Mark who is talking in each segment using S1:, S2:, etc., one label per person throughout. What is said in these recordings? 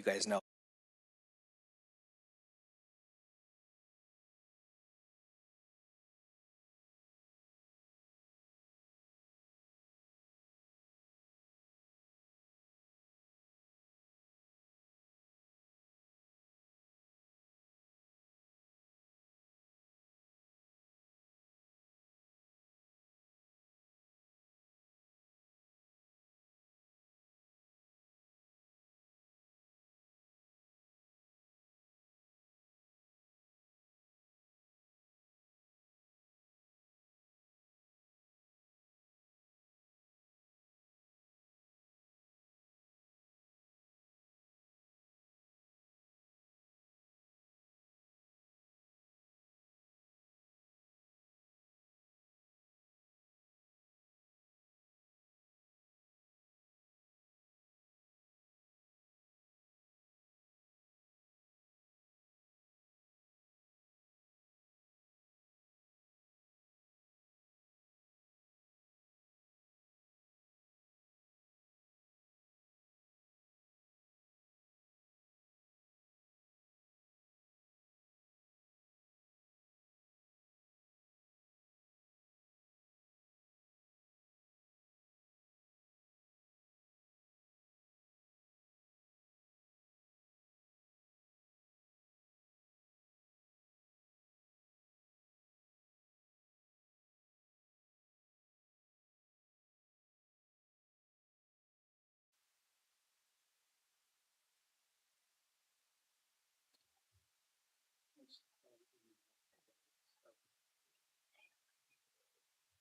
S1: you guys know.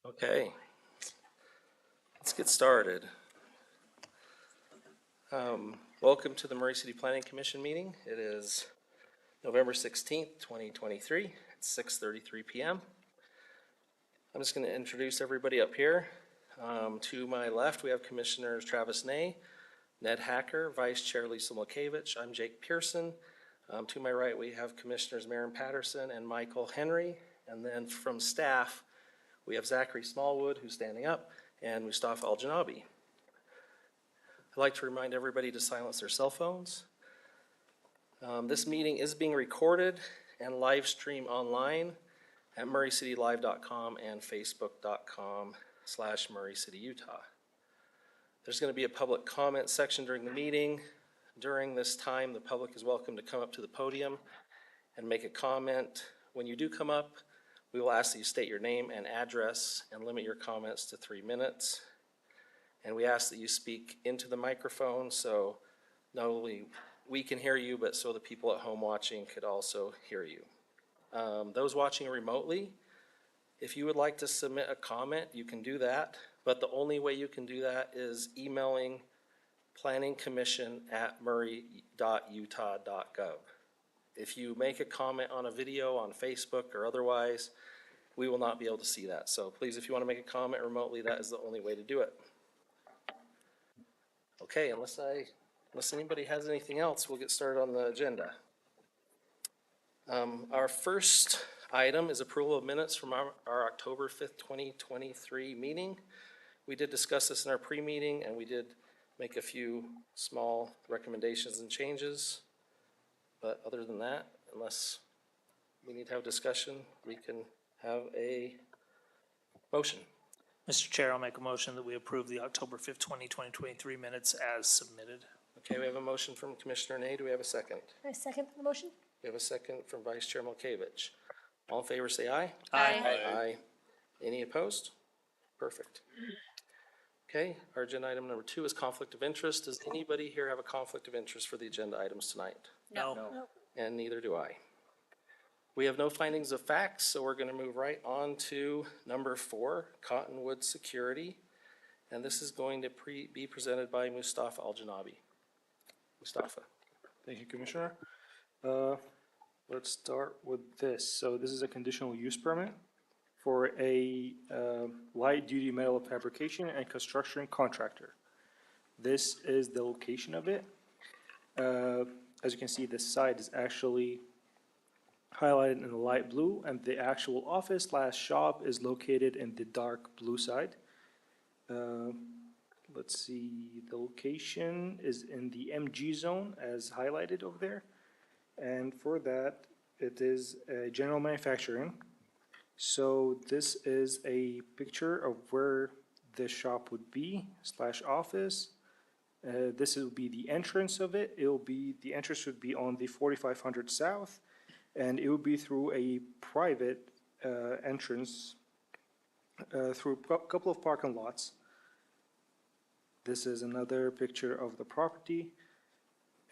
S2: Okay, let's get started. Welcome to the Murray City Planning Commission meeting. It is November 16th, 2023. It's 6:33 p.m. I'm just going to introduce everybody up here. To my left, we have Commissioners Travis Ney, Ned Hacker, Vice Chair Lisa Milkevich. I'm Jake Pearson. To my right, we have Commissioners Maren Patterson and Michael Henry. And then from staff, we have Zachary Smallwood, who's standing up, and Mustafa Al-Janabi. I'd like to remind everybody to silence their cell phones. This meeting is being recorded and live streamed online at murraycitylive.com and facebook.com/murraycityutah. There's going to be a public comment section during the meeting. During this time, the public is welcome to come up to the podium and make a comment. When you do come up, we will ask that you state your name and address and limit your comments to 3 minutes. And we ask that you speak into the microphone so not only we can hear you, but so the people at home watching could also hear you. Those watching remotely, if you would like to submit a comment, you can do that. But the only way you can do that is emailing planningcommission@murray.utah.gov. If you make a comment on a video on Facebook or otherwise, we will not be able to see that. So please, if you want to make a comment remotely, that is the only way to do it. Okay, unless anybody has anything else, we'll get started on the agenda. Our first item is approval of minutes from our October 5th, 2023 meeting. We did discuss this in our pre-meeting, and we did make a few small recommendations and changes. But other than that, unless we need to have discussion, we can have a motion.
S3: Mr. Chair, I'll make a motion that we approve the October 5th, 2023 minutes as submitted.
S2: Okay, we have a motion from Commissioner Ney. Do we have a second?
S4: I second the motion.
S2: We have a second from Vice Chair Milkevich. All in favor say aye.
S4: Aye.
S2: Aye. Any opposed? Perfect. Okay, our agenda item number 2 is conflict of interest. Does anybody here have a conflict of interest for the agenda items tonight?
S3: No.
S2: And neither do I. We have no findings of facts, so we're going to move right on to number 4, Cottonwood Security. And this is going to be presented by Mustafa Al-Janabi. Mustafa.
S5: Thank you, Commissioner. Let's start with this. So this is a conditional use permit for a light-duty metal fabrication and construction contractor. This is the location of it. As you can see, this site is actually highlighted in the light blue, and the actual office/shop is located in the dark blue side. let's see, the location is in the MG zone as highlighted over there. And for that, it is general manufacturing. So this is a picture of where the shop would be / office. This will be the entrance of it. The entrance would be on the 4500 South, and it would be through a private entrance through a couple of parking lots. This is another picture of the property.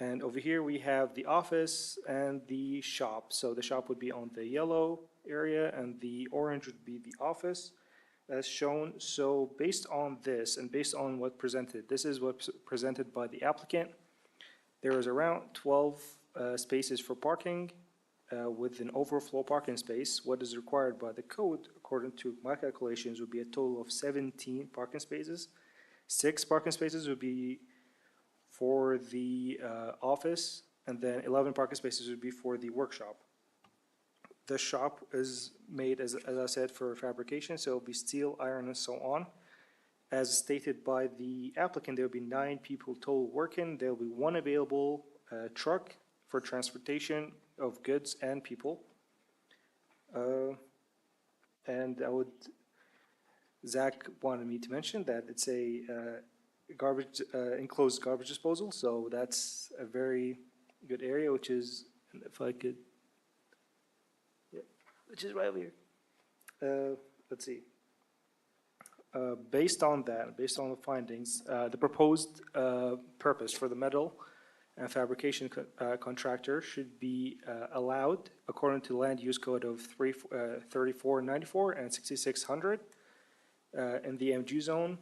S5: And over here we have the office and the shop. So the shop would be on the yellow area and the orange would be the office as shown. So based on this and based on what presented, this is what's presented by the applicant. There is around 12 spaces for parking with an overflow parking space. What is required by the code, according to my calculations, would be a total of 17 parking spaces. 6 parking spaces would be for the office, and then 11 parking spaces would be for the workshop. The shop is made, as I said, for fabrication, so it'll be steel, iron, and so on. As stated by the applicant, there will be 9 people total working. There will be 1 available truck for transportation of goods and people. And Zach wanted me to mention that it's a enclosed garbage disposal, so that's a very good area, which is, if I could, yeah, which is right over here. Let's see. Based on that, based on the findings, the proposed purpose for the metal and fabrication contractor should be allowed according to land use code of 3494 and 6600 in the MG zone.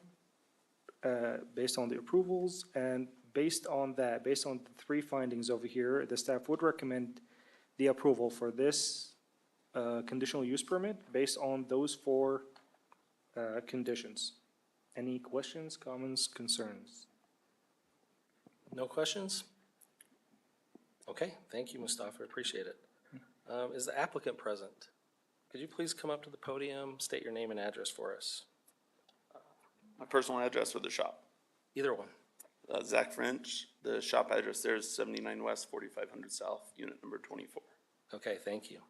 S5: Based on the approvals, and based on that, based on the 3 findings over here, the staff would recommend the approval for this conditional use permit based on those 4 conditions. Any questions, comments, concerns?
S2: No questions? Okay, thank you, Mustafa, appreciate it. Is the applicant present? Could you please come up to the podium, state your name and address for us?
S1: My personal address or the shop?
S2: Either one.
S1: Zach French. The shop address there is 79 West, 4500 South, unit number 24.
S2: Okay, thank you.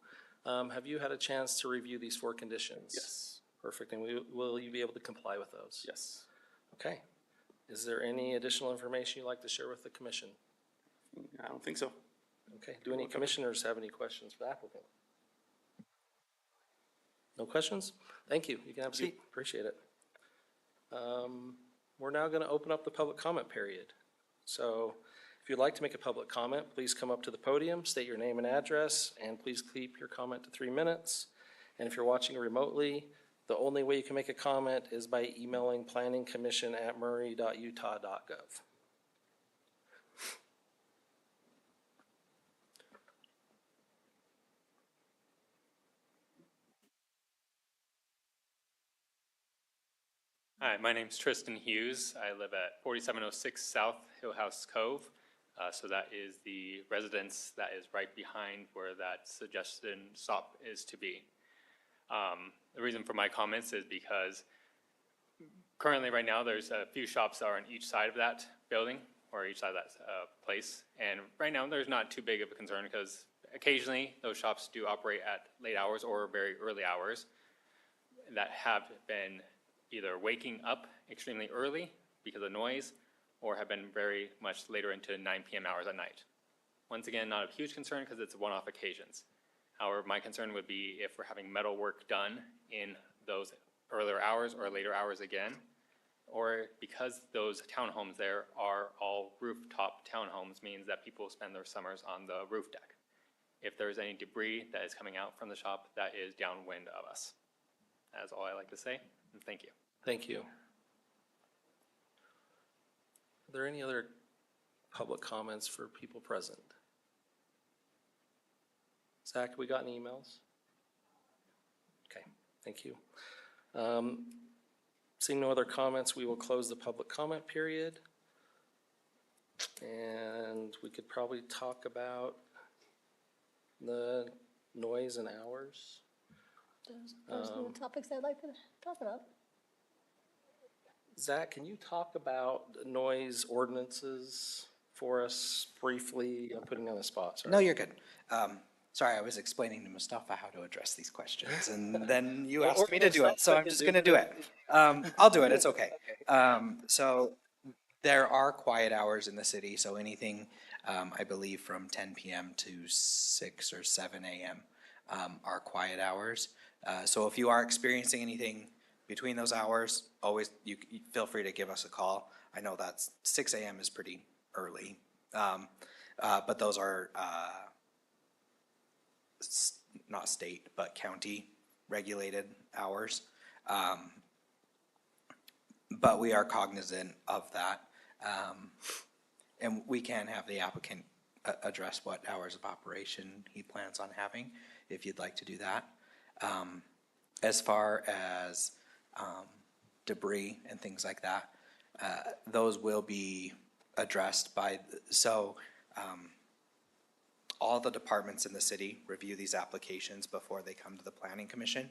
S2: Have you had a chance to review these 4 conditions?
S1: Yes.
S2: Perfect, and will you be able to comply with those?
S1: Yes.
S2: Okay. Is there any additional information you'd like to share with the commission?
S1: I don't think so.
S2: Okay, do any commissioners have any questions for the applicant? No questions? Thank you, you can have a seat, appreciate it. We're now gonna open up the public comment period. So if you'd like to make a public comment, please come up to the podium, state your name and address, and please keep your comment to 3 minutes. And if you're watching remotely, the only way you can make a comment is by emailing planningcommission@murray.utah.gov.
S4: Hi, my name's Tristan Hughes. I live at 4706 South Hillhouse Cove. So that is the residence that is right behind where that suggested stop is to be. The reason for my comments is because currently right now there's a few shops that are on each side of that building or each side of that place. And right now there's not too big of a concern because occasionally those shops do operate at late hours or very early hours that have been either waking up extremely early because of noise or have been very much later into 9 p.m. hours at night. Once again, not a huge concern because it's one-off occasions. However, my concern would be if we're having metal work done in those earlier hours or later hours again, or because those townhomes there are all rooftop townhomes means that people spend their summers on the roof deck. If there's any debris that is coming out from the shop, that is downwind of us. That's all I like to say, and thank you.
S2: Thank you. Are there any other public comments for people present? Zach, have we gotten emails? Okay, thank you. Seeing no other comments, we will close the public comment period. And we could probably talk about the noise and hours.
S6: Those are the topics I'd like to talk about.
S2: Zach, can you talk about noise ordinances for us briefly? I'm putting you on the spot, sorry.
S6: No, you're good. Sorry, I was explaining to Mustafa how to address these questions, and then you asked me to do it, so I'm just gonna do it. I'll do it, it's okay. So there are quiet hours in the city, so anything, I believe from 10 PM to 6 or 7 AM are quiet hours. So if you are experiencing anything between those hours, always, you feel free to give us a call. I know that's 6 AM is pretty early, but those are, not state, but county regulated hours. But we are cognizant of that. And we can have the applicant address what hours of operation he plans on having, if you'd like to do that. As far as debris and things like that, those will be addressed by, all the departments in the city review these applications before they come to the planning commission.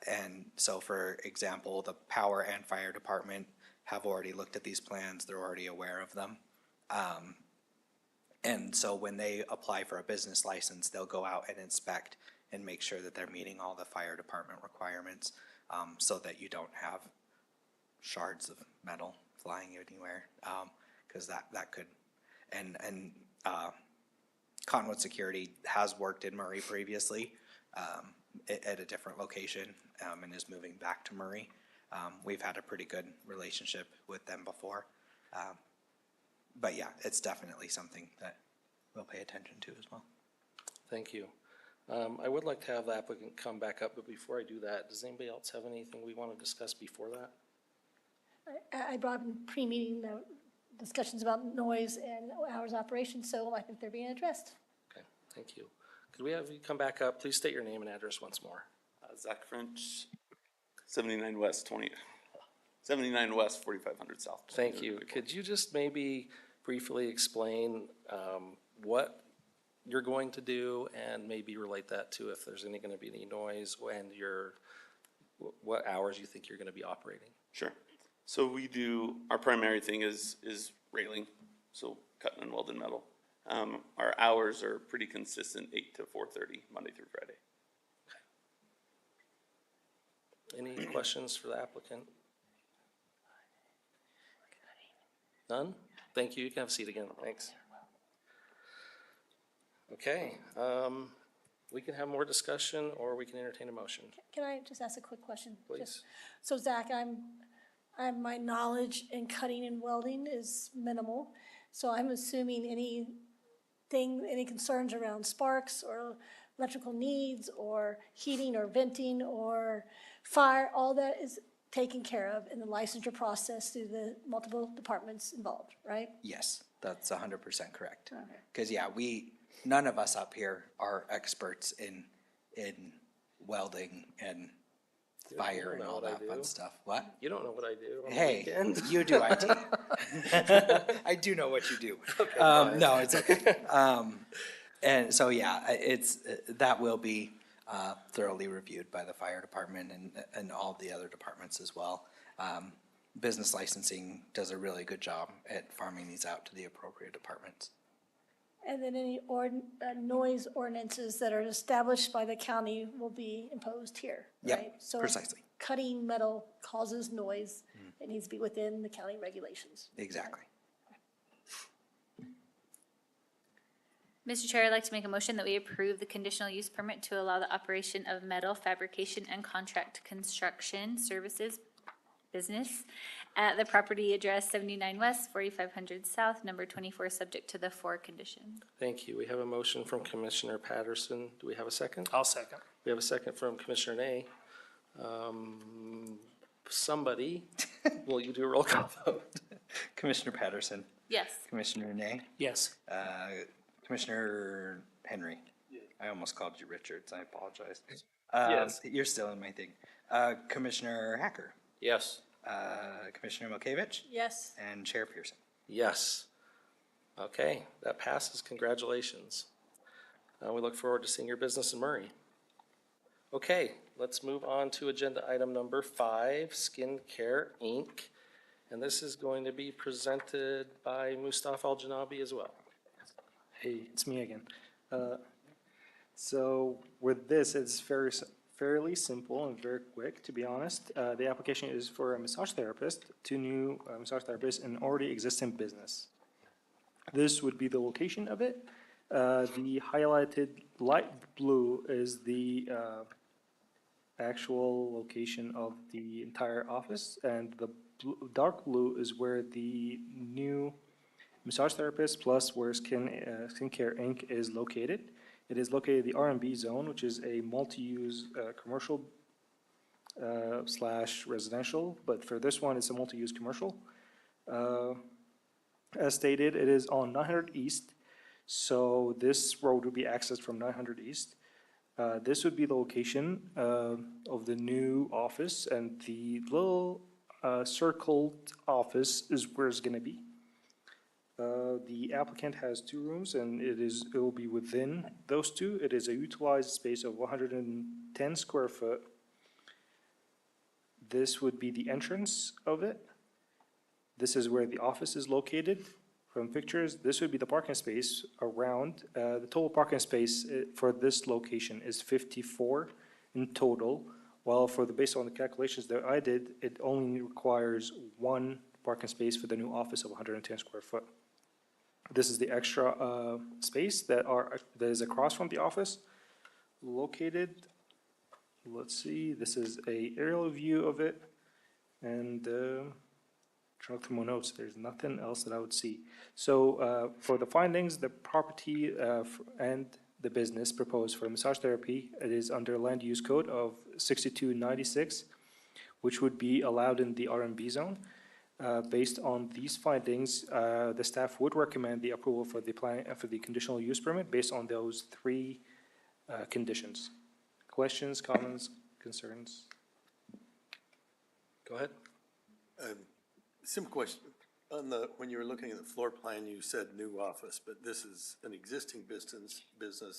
S6: And so, for example, the power and fire department have already looked at these plans, they're already aware of them. And so when they apply for a business license, they'll go out and inspect and make sure that they're meeting all the fire department requirements, so that you don't have shards of metal flying anywhere, cause that could, and Cottonwood Security has worked in Murray previously, at a different location, and is moving back to Murray. We've had a pretty good relationship with them before. But yeah, it's definitely something that we'll pay attention to as well.
S2: Thank you. I would like to have the applicant come back up, but before I do that, does anybody else have anything we want to discuss before that?
S7: I brought in pre-meeting discussions about noise and hours of operation, so I think they're being addressed.
S2: Okay, thank you. Could we have you come back up? Please state your name and address once more.
S1: Zach French, 79 West 4500 South.
S2: Thank you. Could you just maybe briefly explain what you're going to do and maybe relate that to if there's going to be any noise and what hours you think you're going to be operating?
S1: Sure. So we do, our primary thing is railing, so cutting and welding metal. Our hours are pretty consistent, 8 to 4:30, Monday through Friday.
S2: Any questions for the applicant? None? Thank you. You can have a seat again. Thanks. Okay, we can have more discussion or we can entertain a motion.
S7: Can I just ask a quick question?
S2: Please.
S7: So Zach, my knowledge in cutting and welding is minimal, so I'm assuming any concerns around sparks or electrical needs or heating or venting or fire, all that is taken care of in the licensure process through the multiple departments involved, right?
S6: Yes, that's 100% correct.
S7: Okay.
S6: Cause yeah, none of us up here are experts in welding and fire and
S2: know
S6: all
S2: what I
S6: that fun
S2: do.
S6: stuff. What?
S2: You don't know what I do on the
S6: Hey,
S2: weekend.
S6: you do IT. I do know what you do. No, it's okay. And so, yeah, that will be thoroughly reviewed by the fire department and all the other departments as well. Business licensing does a really good job at farming these out to the appropriate departments.
S7: And then any noise ordinances that are established by the county will be imposed here,
S6: Yep,
S7: right? So if
S6: precisely.
S7: cutting metal causes noise, it needs to be within the county regulations.
S6: Exactly.
S8: Mr. Chair, I'd like to make a motion that we approve the conditional use permit to allow the operation of metal fabrication and contract construction services business at the property address 79 West, 4500 South, number 24, subject to the 4 conditions.
S2: Thank you. We have a motion from Commissioner Patterson. Do we have a second?
S3: I'll second.
S2: We have a second from Commissioner Nay. Somebody, will you do a roll call vote?
S6: Commissioner Patterson,
S8: Yes.
S6: Commissioner Nay,
S3: Yes.
S6: Commissioner Henry. I almost called you Richards. I apologize.
S2: Yes.
S6: You're still in my thing. Commissioner Hacker,
S2: Yes.
S6: Commissioner Milkovich,
S7: Yes,
S6: and Chair Pearson.
S2: Yes. Okay, that passes. Congratulations. We look forward to seeing your business in Murray. Okay, let's move on to agenda item number 5, Skincare Inc. And this is going to be presented by Mustafa Al-Janabi as well.
S5: Hey, it's me again. So with this, it's fairly simple and very quick, to be honest. The application is for a massage therapist, 2 new massage therapists in already existing business. This would be the location of it. The highlighted light blue is the actual location of the entire office, and the dark blue is where the new massage therapist plus where Skincare Inc. is located. It is located in the R&B zone, which is a multi-use commercial / residential, but for this one, it's a multi-use commercial. As stated, it is on 900 East, so this road would be accessed from 900 East. This would be the location of the new office, and the little circled office is where it's gonna be. The applicant has 2 rooms, and it will be within those 2. It is a utilized space of 110 square foot. This would be the entrance of it. This is where the office is located. From pictures, this would be the parking space around. The total parking space for this location is 54 in total, while based on the calculations that I did, it only requires 1 parking space for the new office of 110 square foot. This is the extra space that is across from the office, located. Let's see, this is a aerial view of it, and trying to look through my notes, there's nothing else that I would see. So for the findings, the property and the business proposed for massage therapy, it is under land use code of 6296, which would be allowed in the R&B zone. Based on these findings, the staff would recommend the approval for the conditional use permit based on those 3 conditions. Questions, comments, concerns?
S2: Go ahead.
S9: Simple question. When you were looking at the floor plan, you said new office, but this is an existing business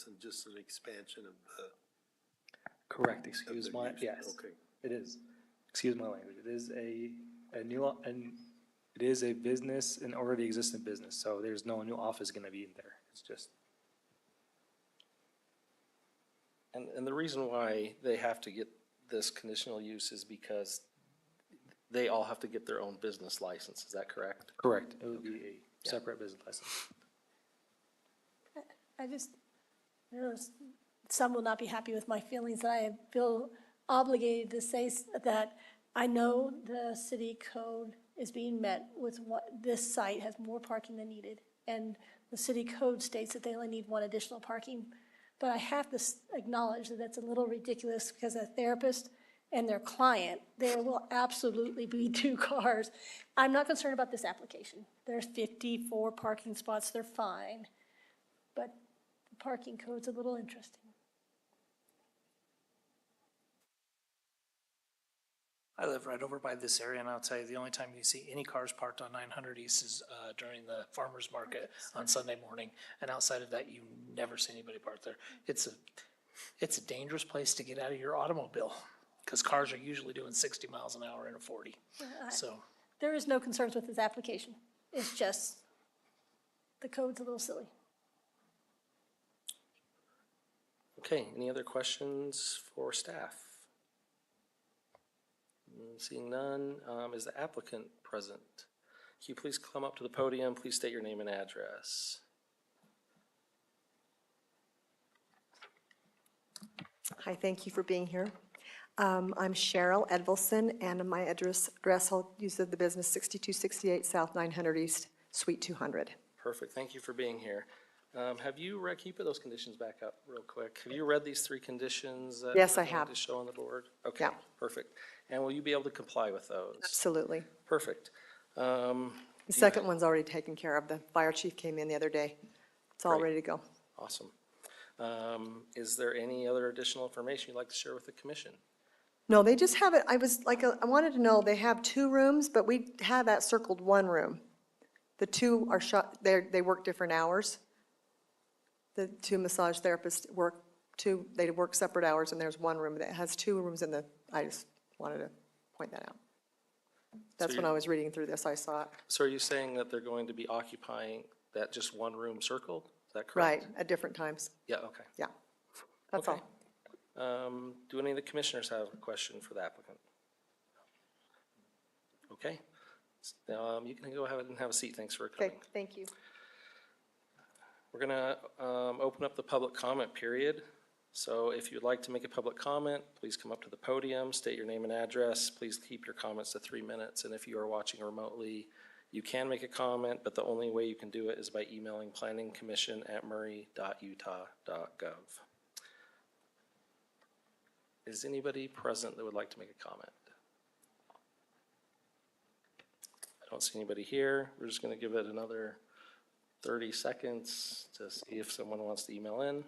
S9: and just an expansion of the.
S5: Correct,
S9: of the use.
S5: yes,
S9: Okay.
S5: it is. Excuse my language. It is a it is a business, an already existing business, so there's no new office gonna be in there. It's just.
S2: And the reason why they have to get this conditional use is because they all have to get their own business license, is that correct?
S5: Correct. It would be a separate business license.
S7: Some will not be happy with my feelings, that I feel obligated to say that I know the city code is being met with what, this site has more parking than needed. And the city code states that they only need 1 additional parking. But I have to acknowledge that that's a little ridiculous, because a therapist and their client, there will absolutely be 2 cars. I'm not concerned about this application. There's 54 parking spots, they're fine. But the parking code's a little interesting.
S3: I live right over by this area, and I'll tell you, the only time you see any cars parked on 900 East is during the farmer's market on Sunday morning. And outside of that, you never see anybody parked there. It's a dangerous place to get out of your automobile, because cars are usually doing 60 miles an hour in a 40. So
S7: There is no concerns with this application. It's just, the code's a little silly.
S2: Okay, any other questions for staff? Seeing none, is the applicant present? Can you please come up to the podium, please state your name and address.
S10: Hi, thank you for being here. I'm Cheryl Edvilson, and my address, I'll use the business, 6268 South 900 East, Suite 200.
S2: Perfect, thank you for being here. Have you read, can you put those conditions back up real quick? Have you read these 3 conditions that
S10: Yes, I
S2: are going
S10: have.
S2: to show on the board? Okay,
S10: Yeah.
S2: perfect. And will you be able to comply with those?
S10: Absolutely.
S2: Perfect.
S10: The second one's already taken care of. The fire chief came in the other day. It's all
S2: Great.
S10: ready to go.
S2: Awesome. Is there any other additional information you'd like to share with the commission?
S10: No, they just have it, I wanted to know, they have 2 rooms, but we have that circled 1 room. The 2 are shut, they work different hours. The 2 massage therapists work they work separate hours, and there's 1 room that has 2 rooms in the, I just wanted to point that out. That's when I was reading through this, I saw it.
S2: So are you saying that they're going to be occupying that just one room circled? Is that correct?
S10: Right, at different times.
S2: Yeah, okay.
S10: Yeah, that's all.
S2: Okay. Do any of the commissioners have a question for the applicant? Okay. You can go ahead and have a seat. Thanks for coming.
S10: Okay, thank you.
S2: We're gonna open up the public comment period. So if you'd like to make a public comment, please come up to the podium, state your name and address. Please keep your comments to 3 minutes. And if you are watching remotely, you can make a comment, but the only way you can do it is by emailing planningcommission@murray.utah.gov. Is anybody present that would like to make a comment? I don't see anybody here. We're just gonna give it another 30 seconds to see if someone wants to email in.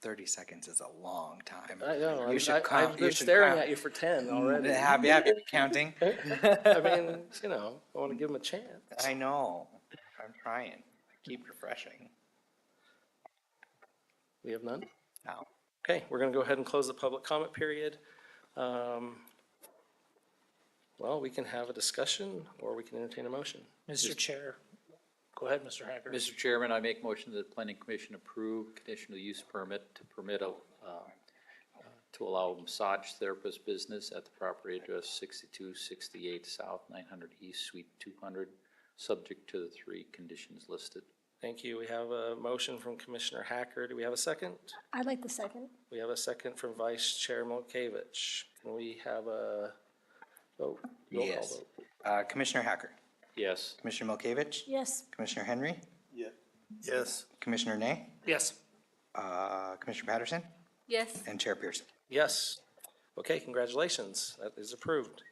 S6: 30 seconds is a long time.
S2: I know,
S6: You should
S2: I've
S6: count-
S2: been
S6: you should
S2: staring
S6: count.
S2: at you for 10 already.
S6: Have you been counting?
S2: I mean, you know, I want to give them a chance.
S6: I know. I'm trying. Keep refreshing.
S2: We have none?
S6: No.
S2: Okay, we're gonna go ahead and close the public comment period. Well, we can have a discussion, or we can entertain a motion.
S3: Mr. Chair, go ahead, Mr. Hacker.
S11: Mr. Chairman, I make motion that the planning commission approve conditional use permit to permit to allow massage therapist business at the property address 6268 South 900 East Suite 200, subject to the 3 conditions listed.
S2: Thank you. We have a motion from Commissioner Hacker. Do we have a second?
S7: I'd like the second.
S2: We have a second from Vice Chair Milkevich. Can we have a vote? Roll call
S6: Yes.
S2: vote.
S6: Commissioner Hacker,
S11: Yes.
S6: Commissioner Milkovich,
S7: Yes,
S6: Commissioner Henry,
S9: Yes.
S6: Commissioner Nay,
S3: Yes.
S6: Commissioner Patterson,
S8: Yes.
S6: and Chair Pearson.
S2: Yes. Okay, congratulations. That is approved.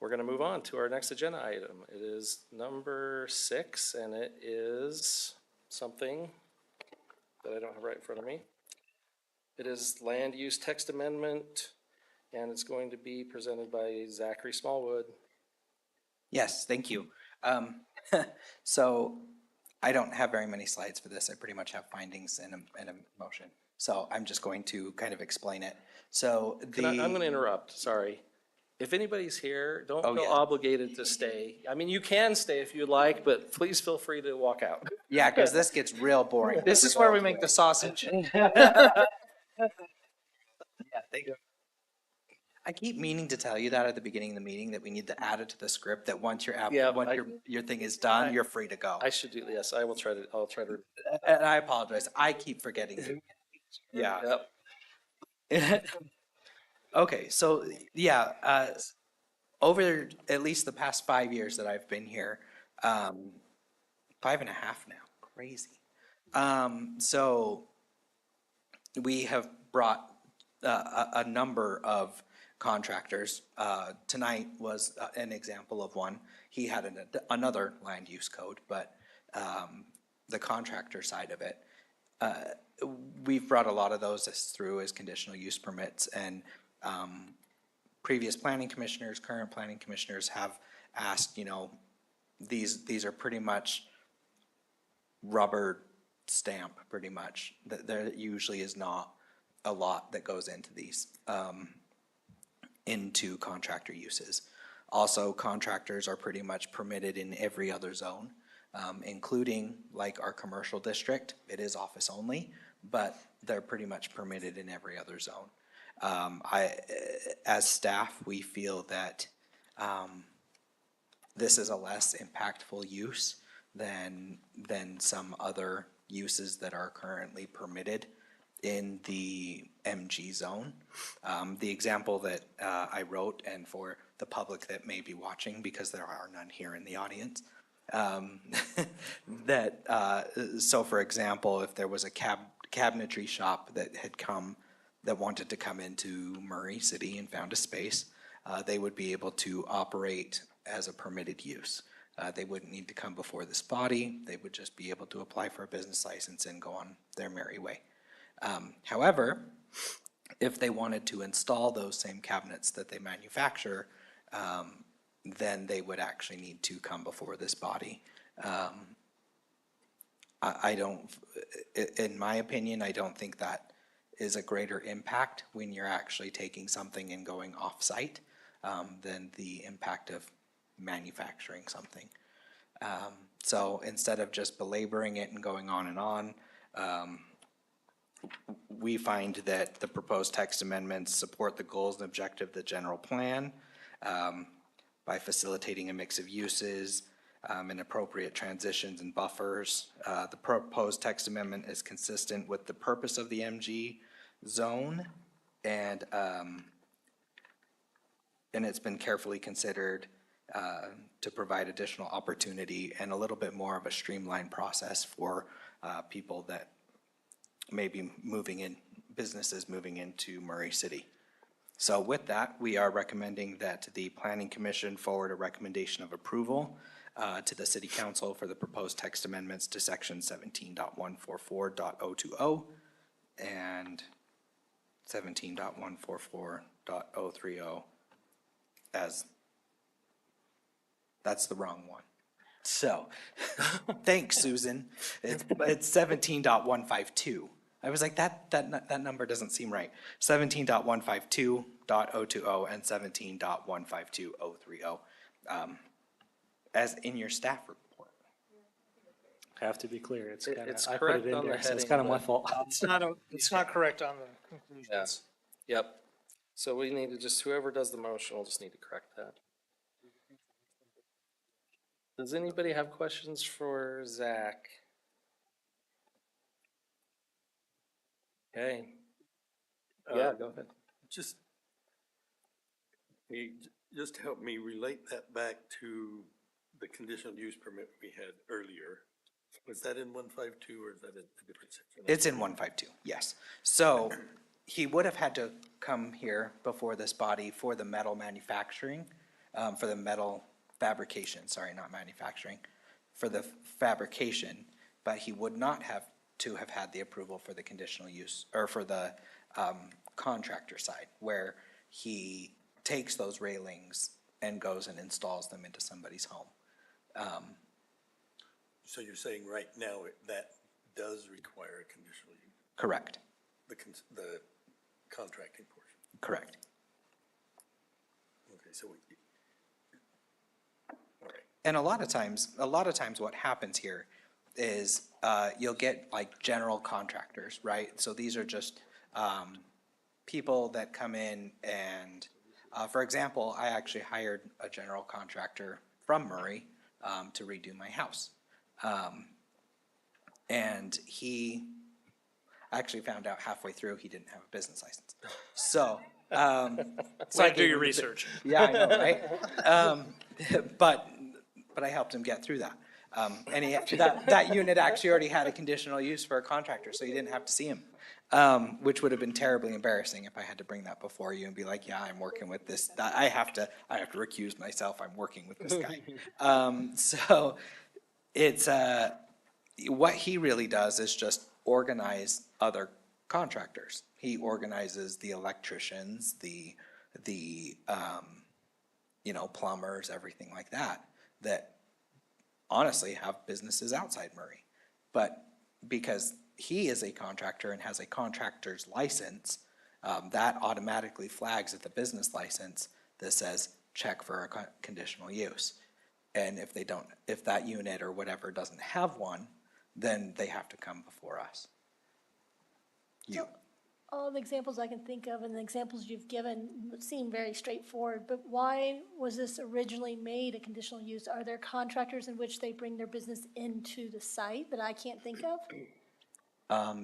S2: We're gonna move on to our next agenda item. It is number 6, and it is something that I don't have right in front of me. It is land use text amendment, and it's going to be presented by Zachary Smallwood.
S6: Yes, thank you. So I don't have very many slides for this. I pretty much have findings and a motion. So I'm just going to kind of explain it. So
S2: I'm gonna interrupt, sorry. If anybody's here, don't
S6: Oh,
S2: feel
S6: yeah.
S2: obligated to stay. I mean, you can stay if you'd like, but please feel free to walk out.
S6: Yeah, because this gets real boring.
S3: This is where we make the sausage.
S6: Yeah, thank you. I keep meaning to tell you that at the beginning of the meeting, that we need to add it to the script, that once
S2: Yeah,
S6: once your thing is done, you're free to go.
S2: I should do, yes, I'll try to.
S6: And I apologize, I keep forgetting to. Yeah.
S2: Yep.
S6: Okay, so, yeah, over at least the past 5 years that I've been here, 5.5 now, crazy. So we have brought a number of contractors. Tonight was an example of one. He had another land use code, but the contractor side of it, we've brought a lot of those through as conditional use permits, and previous planning commissioners, current planning commissioners have asked, you know, these are pretty much rubber stamp, pretty much. There usually is not a lot that goes into these, into contractor uses. Also, contractors are pretty much permitted in every other zone, including like our commercial district. It is office only, but they're pretty much permitted in every other zone. As staff, we feel that this is a less impactful use than some other uses that are currently permitted in the MG zone. The example that I wrote, and for the public that may be watching, because there are none here in the audience, so for example, if there was a cabinetry shop that wanted to come into Murray City and found a space, they would be able to operate as a permitted use. They wouldn't need to come before this body. They would just be able to apply for a business license and go on their merry way. However, if they wanted to install those same cabinets that they manufacture, then they would actually need to come before this body. I don't, in my opinion, I don't think that is a greater impact when you're actually taking something and going off-site than the impact of manufacturing something. So instead of just belaboring it and going on and on, we find that the proposed text amendments support the goals and objective of the general plan by facilitating a mix of uses and appropriate transitions and buffers. The proposed text amendment is consistent with the purpose of the MG zone, and it's been carefully considered to provide additional opportunity and a little bit more of a streamlined process for people that may be businesses moving into Murray City. So with that, we are recommending that the Planning Commission forward a recommendation of approval to the City Council for the proposed text amendments to section 17.144.020 and 17.144.030 as, that's the wrong one. So, thanks, Susan. It's 17.152. I was like, that number doesn't seem right. 17.152.020 and 17.152.030, as in your staff report.
S5: I have to be clear, it's kind of,
S2: It's
S5: I put
S2: correct
S5: it in
S2: on the
S5: there, so it's
S2: heading,
S5: kind of my
S2: but-
S5: fault.
S3: It's not correct on the conclusions.
S2: Yep. So we need to just, whoever does the motion will just need to correct that. Does anybody have questions for Zach? Okay. Yeah, go ahead.
S9: Just, just to help me relate that back to the conditional use permit we had earlier. Was that in 152 or is that a different section?
S6: It's in 152, yes. So he would have had to come here before this body for the metal manufacturing, for the metal fabrication, sorry, not manufacturing, for the fabrication, but he would not have to have had the approval for the conditional use, or for the contractor side, where he takes those railings and goes and installs them into somebody's home.
S9: So you're saying right now that does require a conditional use,
S6: Correct,
S9: the contracting portion?
S6: correct.
S9: Okay, so all right.
S6: And a lot of times what happens here is you'll get like general contractors, right? So these are just people that come in and, for example, I actually hired a general contractor from Murray to redo my house. And he actually found out halfway through he didn't have a business license. So,
S3: So I do your research.
S6: yeah, I know, right? But I helped him get through that. And that unit actually already had a conditional use for a contractor, so you didn't have to see him. Which would have been terribly embarrassing if I had to bring that before you and be like, yeah, I'm working with this. I have to recuse myself, I'm working with this guy. So it's, what he really does is just organize other contractors. He organizes the electricians, the plumbers, everything like that honestly have businesses outside Murray. But because he is a contractor and has a contractor's license, that automatically flags at the business license that says, check for a conditional use. And if that unit or whatever doesn't have one, then they have to come before us. You.
S7: All the examples I can think of and the examples you've given seem very straightforward, but why was this originally made a conditional use? Are there contractors in which they bring their business into the site that I can't think of?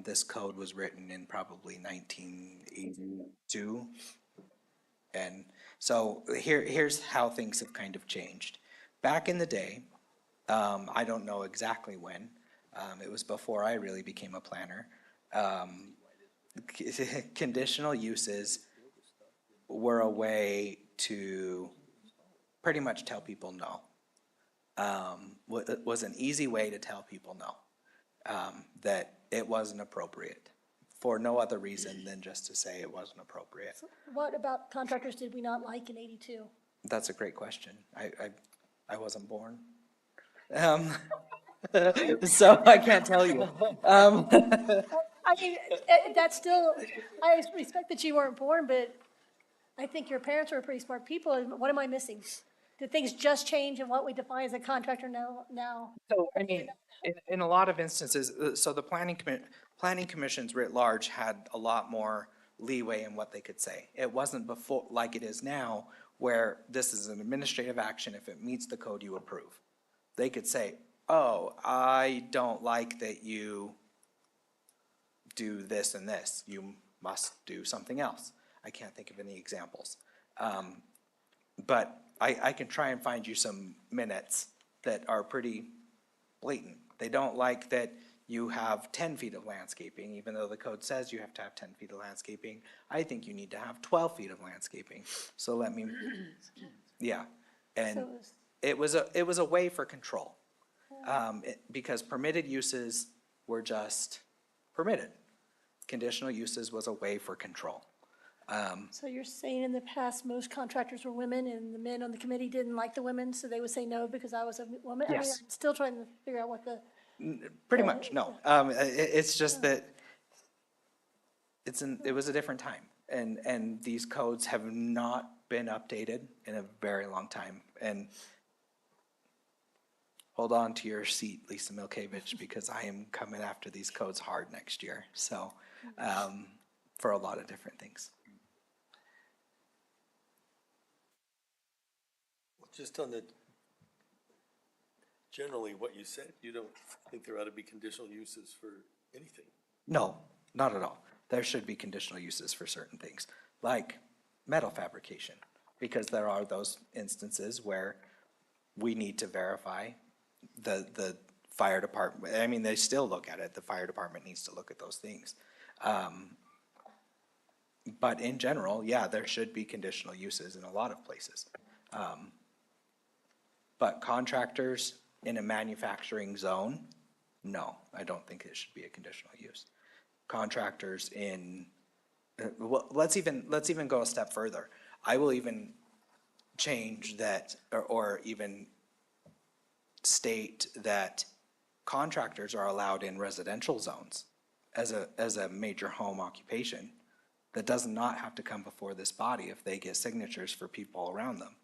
S6: This code was written in probably 1982. And so here's how things have kind of changed. Back in the day, I don't know exactly when, it was before I really became a planner, conditional uses were a way to pretty much tell people no. It was an easy way to tell people no, that it wasn't appropriate for no other reason than just to say it wasn't appropriate.
S7: What about contractors did we not like in 82?
S6: That's a great question. I wasn't born. So I can't tell you.
S7: I mean, that's still, I respect that you weren't born, but I think your parents were pretty smart people. And what am I missing? Did things just change in what we define as a contractor now?
S6: So, I mean, in a lot of instances, so the planning commissions writ large had a lot more leeway in what they could say. It wasn't before, like it is now, where this is an administrative action. If it meets the code, you approve. They could say, oh, I don't like that you do this and this. You must do something else. I can't think of any examples. But I can try and find you some minutes that are pretty blatant. They don't like that you have 10 feet of landscaping, even though the code says you have to have 10 feet of landscaping. I think you need to have 12 feet of landscaping. So let me, yeah. And
S7: So
S6: it was a way for control. Because permitted uses were just permitted. Conditional uses was a way for control.
S7: So you're saying in the past, most contractors were women and the men on the committee didn't like the women, so they would say no because I was a woman? I mean,
S6: Yes.
S7: I'm still trying to figure out what the,
S6: Pretty much, no. It's just that it was a different time. And these codes have not been updated in a very long time. And hold on to your seat, Lisa Milkevich, because I am coming after these codes hard next year. So, for a lot of different things.
S9: Just on the, generally what you said, you don't think there ought to be conditional uses for anything?
S6: No, not at all. There should be conditional uses for certain things, like metal fabrication, because there are those instances where we need to verify the fire department. I mean, they still look at it. The fire department needs to look at those things. But in general, yeah, there should be conditional uses in a lot of places. But contractors in a manufacturing zone, no, I don't think it should be a conditional use. Contractors in, well, let's even go a step further. I will even change that, or even state that contractors are allowed in residential zones as a major home occupation that does not have to come before this body if they get signatures for people around them.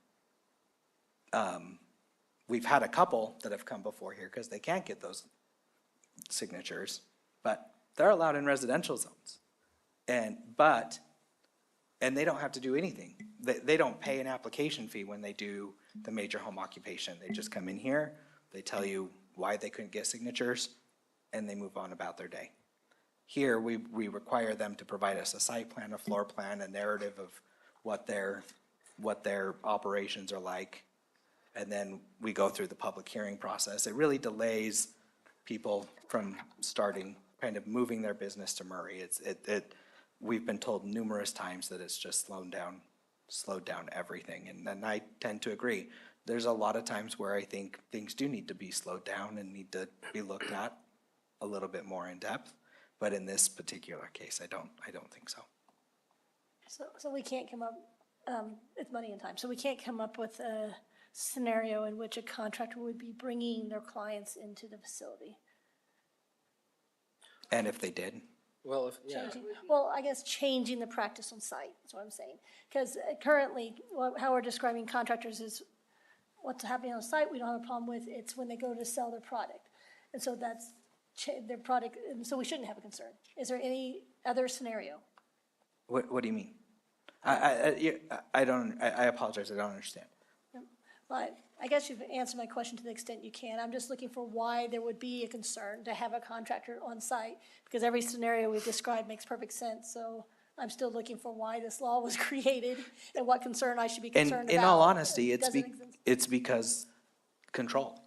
S6: We've had a couple that have come before here because they can't get those signatures, but they're allowed in residential zones. And they don't have to do anything. They don't pay an application fee when they do the major home occupation. They just come in here, they tell you why they couldn't get signatures, and they move on about their day. Here, we require them to provide us a site plan, a floor plan, a narrative of what their operations are like. And then we go through the public hearing process. It really delays people from starting, kind of moving their business to Murray. We've been told numerous times that it's just slowed down everything. And I tend to agree. There's a lot of times where I think things do need to be slowed down and need to be looked at a little bit more in depth. But in this particular case, I don't think so.
S7: so we can't come up, it's money and time, so we can't come up with a scenario in which a contractor would be bringing their clients into the facility.
S6: And if they did,
S2: Well,
S7: Well, I guess changing the practice on site, that's what I'm saying. Because currently, how we're describing contractors is what's happening on site, we don't have a problem with. It's when they go to sell their product. And so that's their product, and so we shouldn't have a concern. Is there any other scenario?
S6: what do you mean? I apologize, I don't understand.
S7: But I guess you've answered my question to the extent you can. I'm just looking for why there would be a concern to have a contractor on site, because every scenario we've described makes perfect sense. So I'm still looking for why this law was created and what concern I should be
S6: And
S7: concerned about.
S6: in all honesty,
S7: It doesn't exist.
S6: it's because control.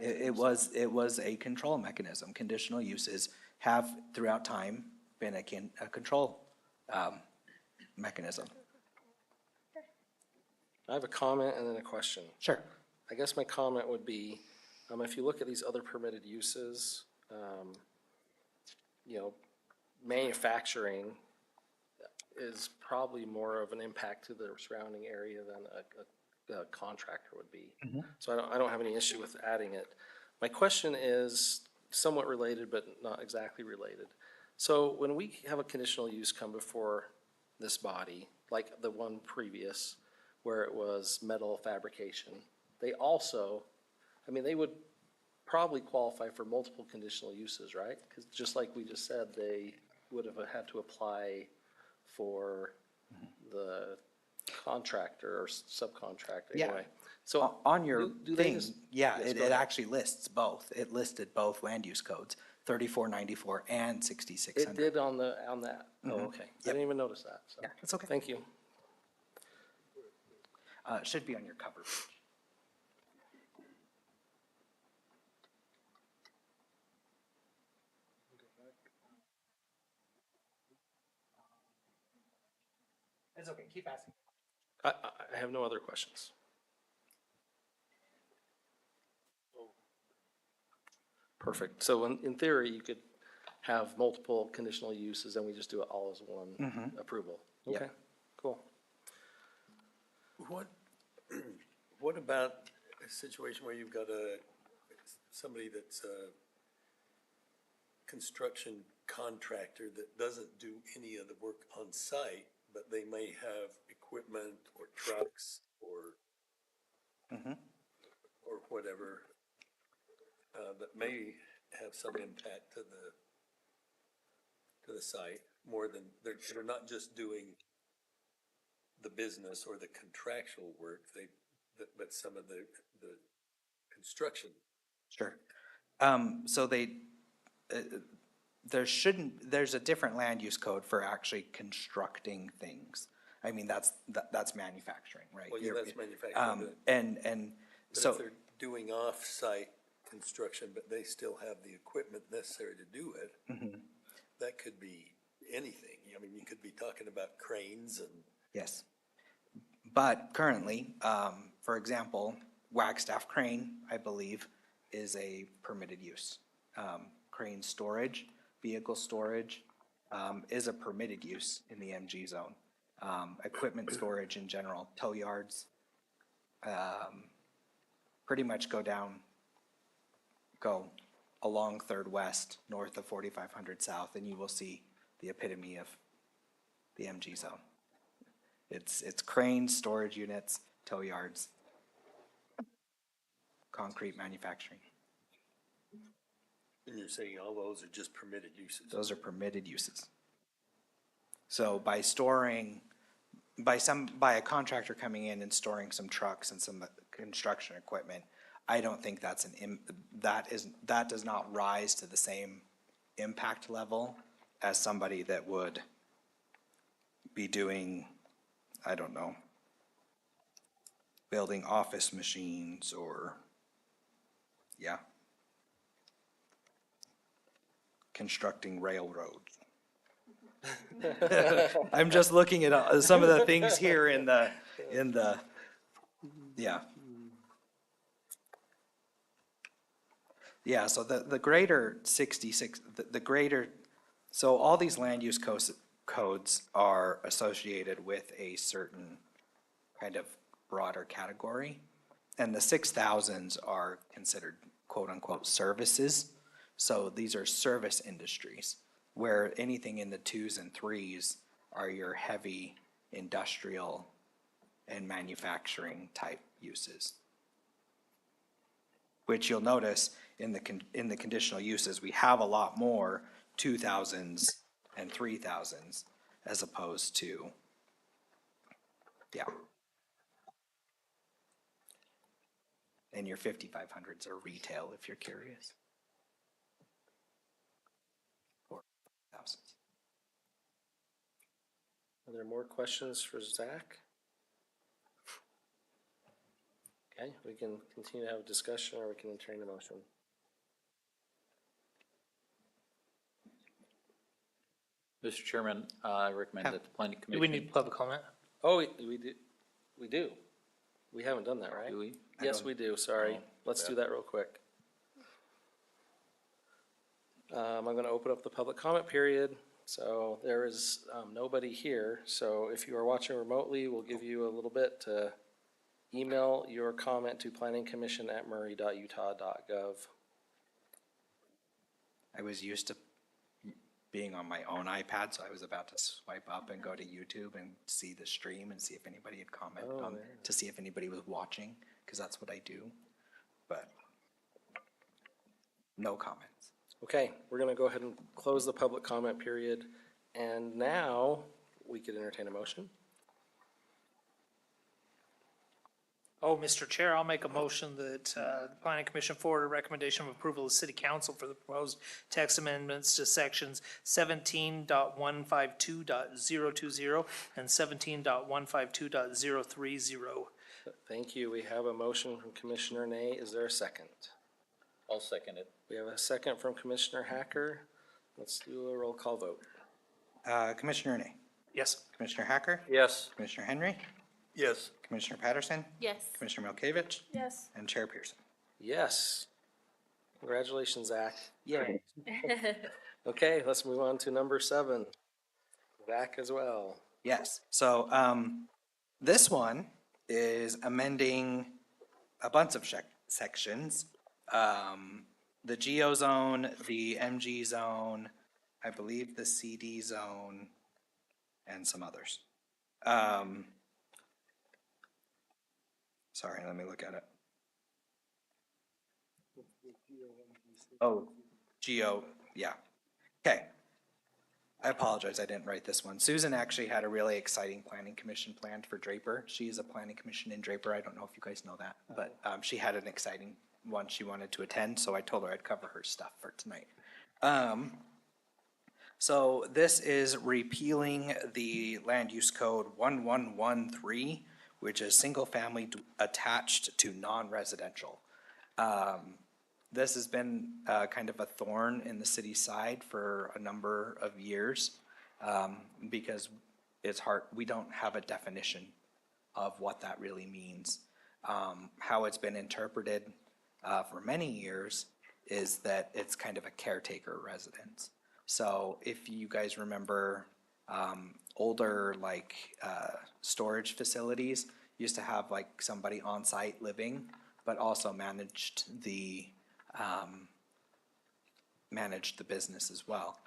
S6: It was a control mechanism. Conditional uses have throughout time been a control mechanism.
S2: I have a comment and then a question.
S6: Sure.
S2: I guess my comment would be, if you look at these other permitted uses, manufacturing is probably more of an impact to the surrounding area than a contractor would be. So I don't have any issue with adding it. My question is somewhat related, but not exactly related. So when we have a conditional use come before this body, like the one previous, where it was metal fabrication, they also, I mean, they would probably qualify for multiple conditional uses, right? Because just like we just said, they would have had to apply for the contractor or subcontractor
S6: Yeah.
S2: anyway. So
S6: On your
S2: do they
S6: thing,
S2: just-
S6: yeah,
S2: Yes,
S6: it
S2: go ahead.
S6: actually lists both. It listed both land use codes, 3494 and
S2: It
S6: 6600.
S2: did on that. Oh, okay. I didn't even notice that, so.
S6: Yeah, it's okay.
S2: Thank you.
S6: It should be on your cover page. It's okay, keep asking.
S2: I have no other questions. Perfect. So in theory, you could have multiple conditional uses and we just do it all as one approval.
S6: Yeah.
S2: Okay, cool.
S9: What about a situation where you've got somebody that's a construction contractor that doesn't do any of the work on site, but they may have equipment or trucks or whatever, that may have some impact to the site more than, they're not just doing the business or the contractual work, but some of the construction.
S6: Sure. So there's a different land use code for actually constructing things. I mean, that's manufacturing, right?
S9: Well, yeah, that's manufacturing,
S6: And
S9: but
S6: so.
S9: if they're doing off-site construction, but they still have the equipment necessary to do it, that could be anything. I mean, you could be talking about cranes and.
S6: Yes. But currently, for example, Wagstaff crane, I believe, is a permitted use. Crane storage, vehicle storage, is a permitted use in the MG zone. Equipment storage in general, tow yards, pretty much go along Third West, north of 4500 South, and you will see the epitome of the MG zone. It's cranes, storage units, tow yards, concrete manufacturing.
S9: And you're saying all those are just permitted uses?
S6: Those are permitted uses. So by storing, by a contractor coming in and storing some trucks and some construction equipment, I don't think that does not rise to the same impact level as somebody that would be doing, I don't know, building office machines or, yeah, constructing railroads. I'm just looking at some of the things here in the, yeah. Yeah, so the greater 66, the greater, so all these land use codes are associated with a certain kind of broader category. And the 6,000s are considered quote unquote services. So these are service industries where anything in the 2s and 3s are your heavy industrial and manufacturing type uses. Which you'll notice in the conditional uses, we have a lot more 2,000s and 3,000s as opposed to, yeah. And your 5,500s are retail if you're curious. Or thousands.
S2: Are there more questions for Zach? Okay, we can continue to have a discussion or we can entertain a motion.
S11: Mr. Chairman, I recommend that the planning
S3: Do we
S11: commission.
S3: need public comment?
S2: Oh, we do. We haven't done that, right?
S11: Do we?
S2: Yes, we do, sorry. Let's do that real quick. I'm gonna open up the public comment period. So there is nobody here. So if you are watching remotely, we'll give you a little bit to email your comment to planningcommission@murray.utah.gov.
S6: I was used to being on my own iPad, so I was about to swipe up and go to YouTube and see the stream and see if anybody had commented
S2: Oh,
S6: on,
S2: yeah.
S6: to see if anybody was watching, because that's what I do. But no comments.
S2: Okay, we're gonna go ahead and close the public comment period, and now we could entertain a motion.
S3: Oh, Mr. Chair, I'll make a motion that the planning commission forward a recommendation of approval of city council for the proposed text amendments to sections 17.152.020 and 17.152.030.
S2: Thank you. We have a motion from Commissioner Nay. Is there a second?
S11: I'll second it.
S2: We have a second from Commissioner Hacker. Let's do a roll call vote.
S6: Commissioner Nay,
S3: Yes.
S6: Commissioner Hacker,
S2: Yes.
S6: Commissioner Henry,
S9: Yes.
S6: Commissioner Patterson,
S8: Yes.
S6: Commissioner Milkovich,
S7: Yes.
S6: and Chair Pearson.
S2: Yes. Congratulations, Zach.
S6: Yay.
S2: Okay, let's move on to number 7. Zach as well.
S6: Yes, so, this one is amending a bunch of sections. The GO zone, the MG zone, I believe the CD zone, and some others. Sorry, let me look at it. Oh, GO, yeah. Okay. I apologize, I didn't write this one. Susan actually had a really exciting planning commission planned for Draper. She's a planning commission in Draper. I don't know if you guys know that, but she had an exciting one she wanted to attend, so I told her I'd cover her stuff for tonight. So this is repealing the land use code 1113, which is single family attached to non-residential. This has been kind of a thorn in the city side for a number of years because it's hard, we don't have a definition of what that really means. How it's been interpreted for many years is that it's kind of a caretaker residence. So if you guys remember older storage facilities used to have like somebody on site living, but also managed the business as well.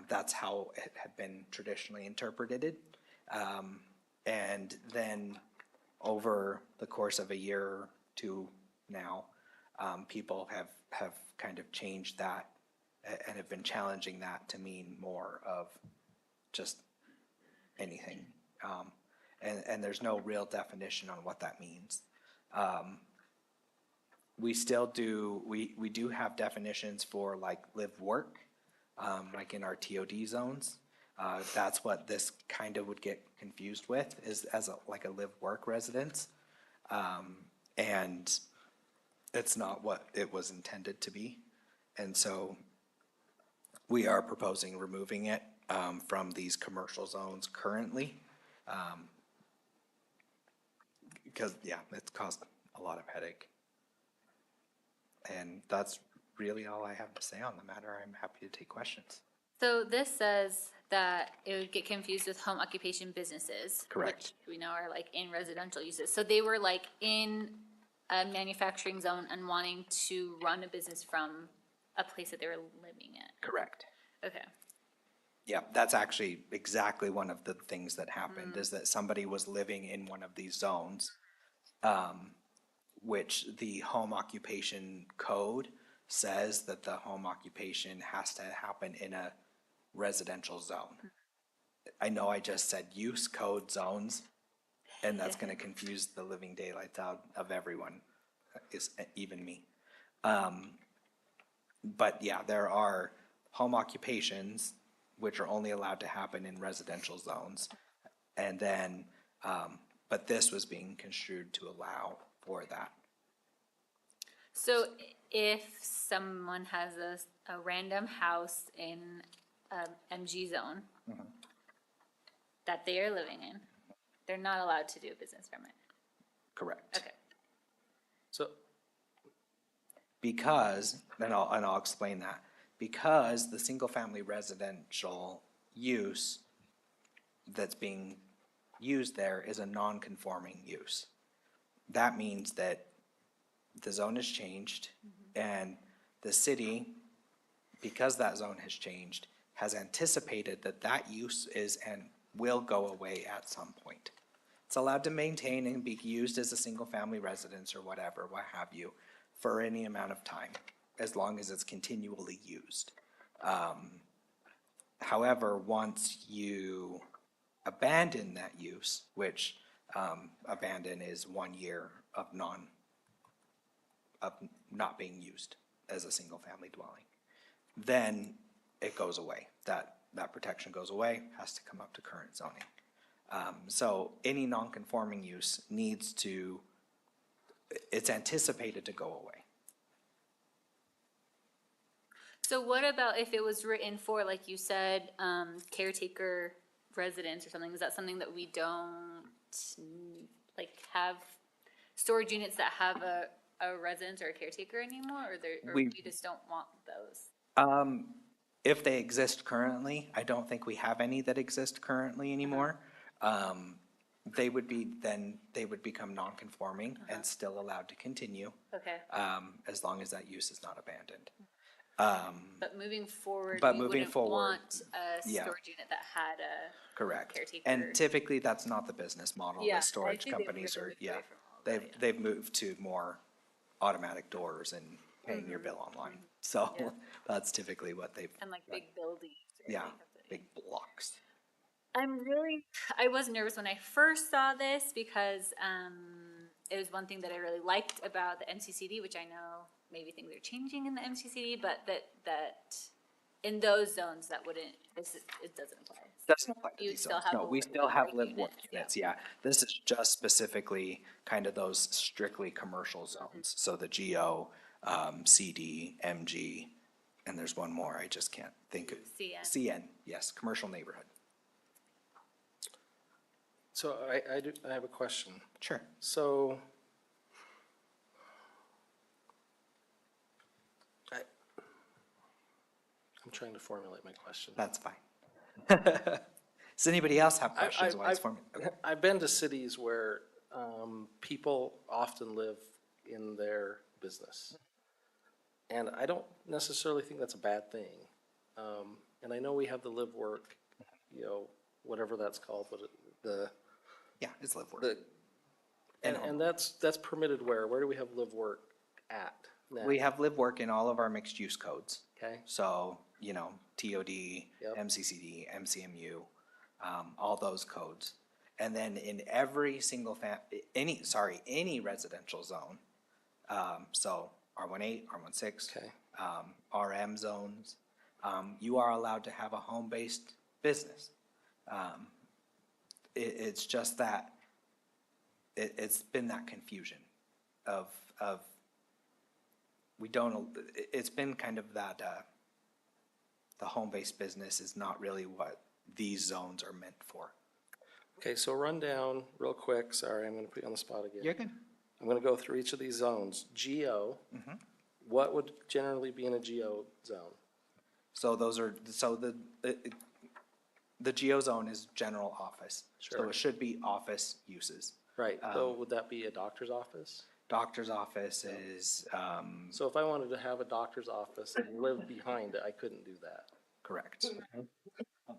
S6: That's how it had been traditionally interpreted. And then over the course of a year or two now, people have kind of changed that and have been challenging that to mean more of just anything. And there's no real definition on what that means. We still do, we do have definitions for like live work, like in our TOD zones. That's what this kind of would get confused with, is as like a live work residence. And it's not what it was intended to be. And so we are proposing removing it from these commercial zones currently. Because, yeah, it's caused a lot of headache. And that's really all I have to say on the matter. I'm happy to take questions.
S8: So this says that it would get confused with home occupation businesses.
S6: Correct.
S8: Which we know are like in residential uses. So they were like in a manufacturing zone and wanting to run a business from a place that they were living at.
S6: Correct.
S8: Okay.
S6: Yeah, that's actually exactly one of the things that happened, is that somebody was living in one of these zones, which the home occupation code says that the home occupation has to happen in a residential zone. I know I just said use code zones, and that's gonna confuse the living daylights out of everyone, even me. But yeah, there are home occupations which are only allowed to happen in residential zones. And then, but this was being construed to allow for that.
S8: So if someone has a random house in MG zone that they are living in, they're not allowed to do a business from it.
S6: Correct.
S8: Okay.
S2: So,
S6: Because, and I'll explain that, because the single-family residential use that's being used there is a non-conforming use. That means that the zone has changed, and the city, because that zone has changed, has anticipated that that use is and will go away at some point. It's allowed to maintain and be used as a single-family residence or whatever, what have you, for any amount of time, as long as it's continually used. However, once you abandon that use, which abandon is 1 year of not being used as a single-family dwelling, then it goes away. That protection goes away, has to come up to current zoning. So any non-conforming use needs to, it's anticipated to go away.
S8: So what about if it was written for, like you said, caretaker residence or something? Is that something that we don't, like, have storage units that have a residence or a caretaker anymore, or
S6: We-
S8: you just don't want those?
S6: If they exist currently, I don't think we have any that exist currently anymore. They would become non-conforming and still allowed to continue,
S8: Okay,
S6: as long as that use is not abandoned.
S8: but moving forward,
S6: But
S8: we
S6: moving
S8: wouldn't
S6: forward,
S8: want a
S6: yeah.
S8: storage unit that had a
S6: Correct.
S8: caretaker.
S6: And typically, that's not the business model
S8: Yeah, I
S6: that storage
S8: think they've
S6: companies
S8: really
S6: are,
S8: moved away
S6: yeah.
S8: from all that, yeah.
S6: They've moved to more automatic doors and paying your bill online. So
S8: Yeah.
S6: that's typically what they've,
S8: And like big buildings. or
S6: yeah,
S8: anything of the-
S6: big blocks.
S8: I was nervous when I first saw this because it was one thing that I really liked about the MCCD, which I know maybe things are changing in the MCCD, but that in those zones that wouldn't, it doesn't apply.
S6: Doesn't apply to
S8: You'd
S6: these
S8: still
S6: zones.
S8: have
S6: No, we
S8: live
S6: still have
S8: work
S6: live work
S8: units, yeah.
S6: units, yeah. This is just specifically kind of those strictly commercial zones. So the GO, CD, MG, and there's one more, I just can't think of.
S8: CN.
S6: CN, yes, commercial neighborhood.
S2: So I have a question.
S6: Sure.
S2: So I'm trying to formulate my question.
S6: That's fine. Does anybody else have questions while it's forming? Okay.
S2: I've been to cities where people often live in their business. And I don't necessarily think that's a bad thing. And I know we have the live work, whatever that's called, but
S6: Yeah, it's live work.
S2: and that's permitted where? Where do we have live work at now?
S6: We have live work in all of our mixed use codes.
S2: Okay,
S6: So, TOD,
S2: Yep.
S6: MCCD, MCMU, all those codes. And then in every single any residential zone, so R18, R16,
S2: okay.
S6: RM zones, you are allowed to have a home-based business. It's just that, it's been that confusion of, it's been kind of that, the home-based business is not really what these zones are meant for.
S2: Okay, so run down real quick. Sorry, I'm gonna put you on the spot again.
S6: You're good.
S2: I'm gonna go through each of these zones. GO, what would generally be in a GO zone?
S6: So the GO zone is general office. So
S2: Sure.
S6: it should be office uses.
S2: Right, so would that be a doctor's office?
S6: Doctor's office is,
S2: So if I wanted to have a doctor's office and live behind it, I couldn't do that.
S6: correct.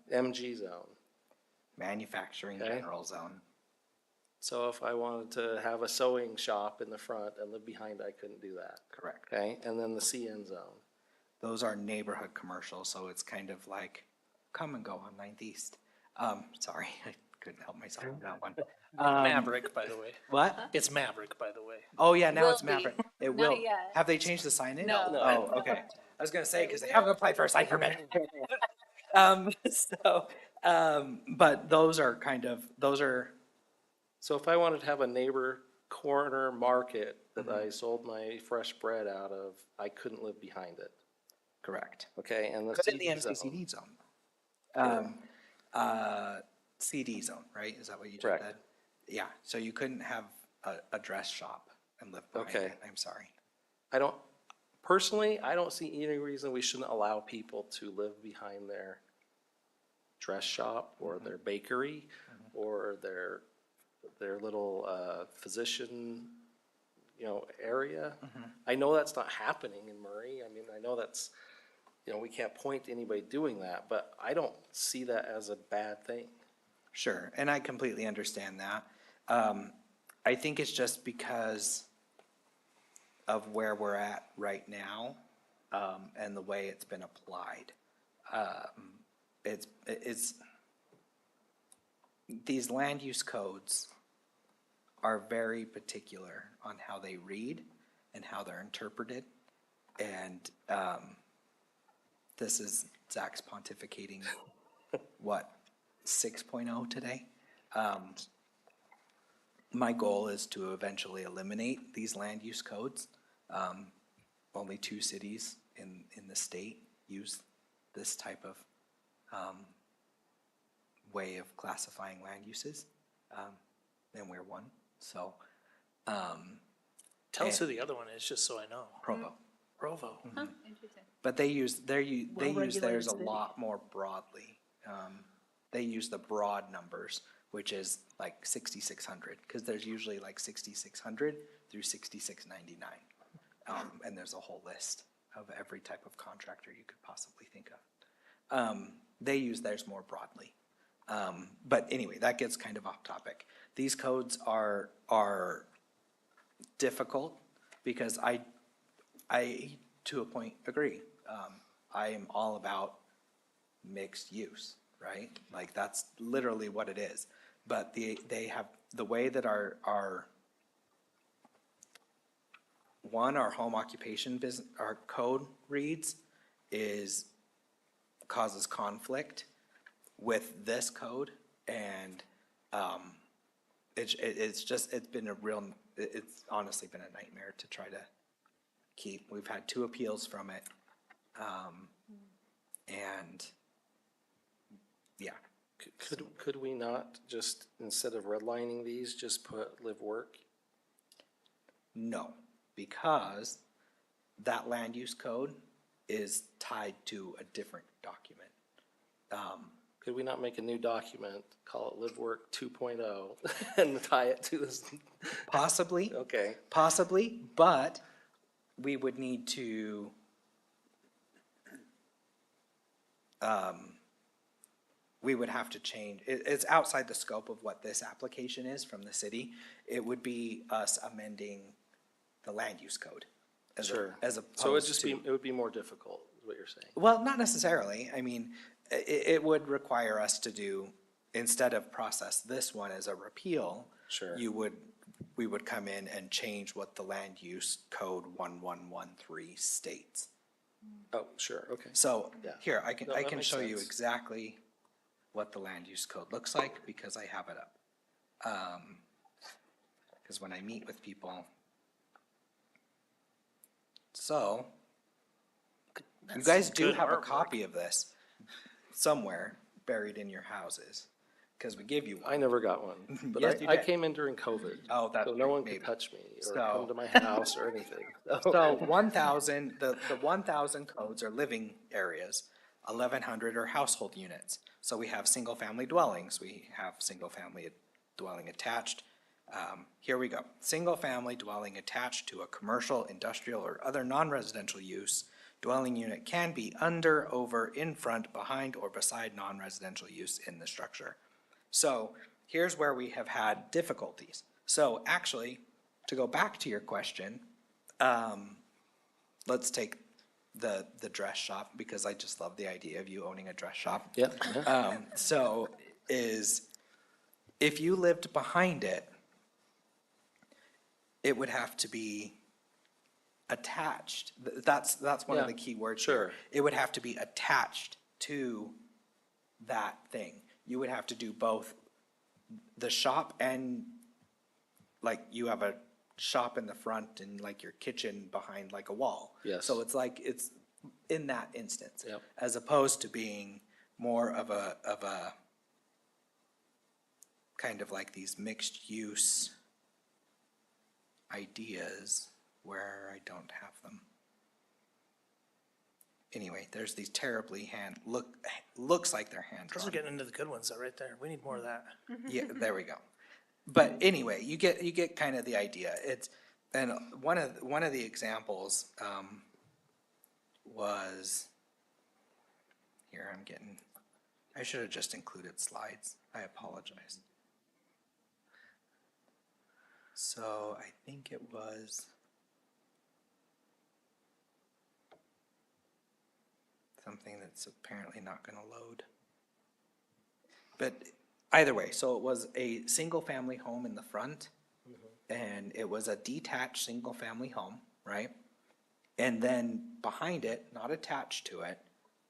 S2: MG zone.
S6: Manufacturing
S2: Okay.
S6: general zone.
S2: So if I wanted to have a sewing shop in the front and live behind it, I couldn't do that.
S6: Correct.
S2: Okay, and then the CN zone.
S6: Those are neighborhood commercials, so it's kind of like come and go on 9th East. Sorry, I couldn't help myself on that one.
S3: Maverick, by the way.
S6: What?
S3: It's Maverick, by the way.
S6: Oh, yeah, now
S8: Will
S6: it's
S8: be.
S6: Maverick. It
S8: Not
S6: will.
S8: yet.
S6: Have they changed the signage?
S8: No.
S6: Oh, okay. I was gonna say, because they haven't applied for a sign permit. But those are
S2: So if I wanted to have a neighbor corner market that I sold my fresh bread out of, I couldn't live behind it.
S6: correct.
S2: Okay, and the
S6: Because in the
S2: CD zone.
S6: MCCD zone. CD zone, right? Is that what you just
S2: Correct.
S6: said? Yeah, so you couldn't have a dress shop and live behind
S2: Okay.
S6: it. I'm sorry.
S2: Personally, I don't see any reason we shouldn't allow people to live behind their dress shop or their bakery or their little physician, area. I know that's not happening in Murray. I mean, I know that's you know, we can't point to anybody doing that, but I don't see that as a bad thing.
S6: Sure, and I completely understand that. I think it's just because of where we're at right now, and the way it's been applied. It's, these land use codes are very particular on how they read and how they're interpreted. And, this is Zach's pontificating, what, 6.0 today? My goal is to eventually eliminate these land use codes. Only 2 cities in the state use this type of way of classifying land uses, and we're one. So,
S3: Tell us who the other one is, just so I know.
S6: Provo.
S3: Provo.
S8: Interesting.
S6: But they use theirs a
S7: Well-regulated city.
S6: lot more broadly. They use the broad numbers, which is like 6,600, because there's usually like 6,600 through 6,699. And there's a whole list of every type of contractor you could possibly think of. They use theirs more broadly. But anyway, that gets kind of off topic. These codes are difficult because I to a point agree. I am all about mixed use, right? Like that's literally what it is. But they have the way that our home occupation business, our code reads causes conflict with this code, and it's honestly been a nightmare to try to keep. We've had 2 appeals from it, and yeah.
S2: Could we not just, instead of redlining these, just put live work?
S6: No, because that land use code is tied to a different document.
S2: Could we not make a new document, call it Live Work 2.0, and tie it to this?
S6: Possibly,
S2: Okay,
S6: possibly, but we would need to we would have to change, it's outside the scope of what this application is from the city. It would be us amending the land use code.
S2: sure.
S6: As
S2: So it'd
S6: opposed
S2: just
S6: to.
S2: be, it would be more difficult, is what you're saying.
S6: Well, not necessarily. I mean, it would require us to do, instead of process this one as a repeal.
S2: Sure.
S6: We would come in and change what the land use code 1113 states.
S2: Oh, sure, okay.
S6: So,
S2: Yeah.
S6: here, I
S2: No, that
S6: can
S2: makes
S6: show you
S2: sense.
S6: exactly what the land use code looks like, because I have it up. Because when I meet with people. So, you guys do
S3: good
S6: have a
S3: artwork.
S6: copy of this somewhere buried in your houses, because we give you one.
S2: I never got one, but
S6: Yes, you
S2: I
S6: did.
S2: came in during COVID.
S6: Oh, that's
S2: So no one
S6: maybe.
S2: could touch me or
S6: So-
S2: come to my house or anything.
S6: So 1,000, the 1,000 codes are living areas, 1,100 are household units. So we have single-family dwellings, we have single-family dwelling attached. Here we go. Single-family dwelling attached to a commercial, industrial, or other non-residential use. Dwelling unit can be under, over, in front, behind, or beside non-residential use in the structure. So here's where we have had difficulties. So actually, to go back to your question, let's take the dress shop, because I just love the idea of you owning a dress shop.
S2: Yeah,
S6: So if you lived behind it, it would have to be attached. That's one of
S2: Yeah,
S6: the key words
S2: sure.
S6: here. It would have to be attached to that thing. You would have to do both the shop and, like, you have a shop in the front and like your kitchen behind like a wall.
S2: Yes.
S6: So it's like, it's in that instance.
S2: Yep.
S6: As opposed to being more of a kind of like these mixed use ideas where I don't have them. Anyway, there's these terribly looks like they're hand
S3: Those
S6: drawn.
S3: are getting into the good ones though, right there. We need more of that.
S6: Yeah, there we go. But anyway, you get kind of the idea. And one of the examples was Here, I should have just included slides. I apologize. So I think it was something that's apparently not gonna load. But either way, so it was a single-family home in the front, and it was a detached single-family home, right? And then behind it, not attached to it,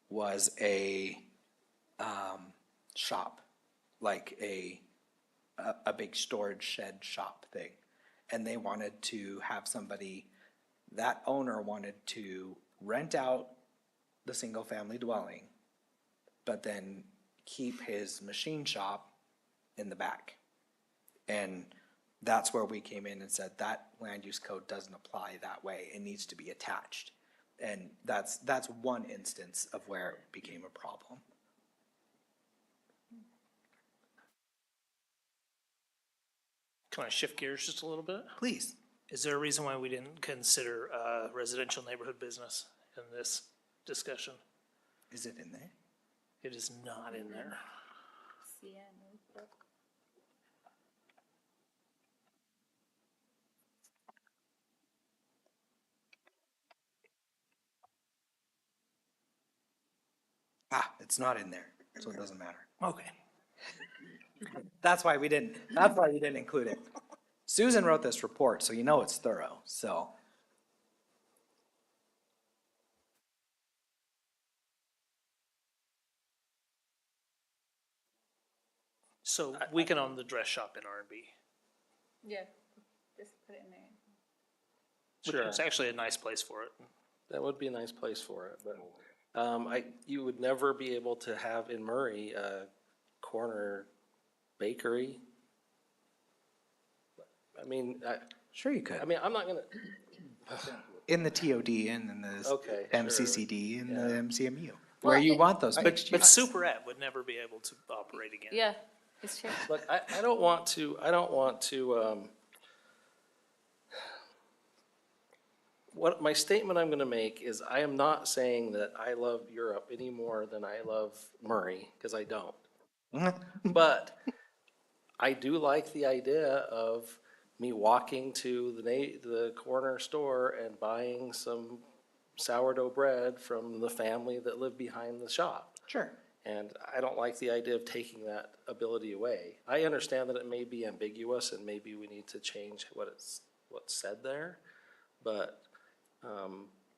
S6: was a shop, like a big storage shed shop thing. And they wanted to have somebody, that owner wanted to rent out the single-family dwelling, but then keep his machine shop in the back. And that's where we came in and said that land use code doesn't apply that way. It needs to be attached. And that's one instance of where it became a problem.
S3: Can I shift gears just a little bit?
S6: Please.
S3: Is there a reason why we didn't consider residential neighborhood business in this discussion?
S6: Is it in there?
S3: It is not in there.
S6: It's not in there, so it doesn't matter.
S3: Okay.
S6: That's why we didn't include it. Susan wrote this report, so you know it's thorough, so.
S3: So we can own the dress shop in R&B,
S8: Yeah, just put it in there.
S3: which
S2: Sure.
S3: is actually a nice place for it.
S2: That would be a nice place for it, but, you would never be able to have in Murray a corner bakery. I mean,
S6: Sure you could.
S2: I'm not gonna,
S6: In the TOD and in the
S2: Okay, sure.
S6: MCCD and the MCMU,
S8: Well,
S6: where you
S8: it-
S6: want those
S3: But
S6: mixed use.
S3: Super Ed would never be able to operate again.
S8: Yeah, it's true.
S2: look, I don't want to, what, my statement I'm gonna make is I am not saying that I love Europe any more than I love Murray, cause I don't. But I do like the idea of me walking to the corner store and buying some sourdough bread from the family that lived behind the shop.
S6: Sure.
S2: And I don't like the idea of taking that ability away. I understand that it may be ambiguous and maybe we need to change what's said there. But,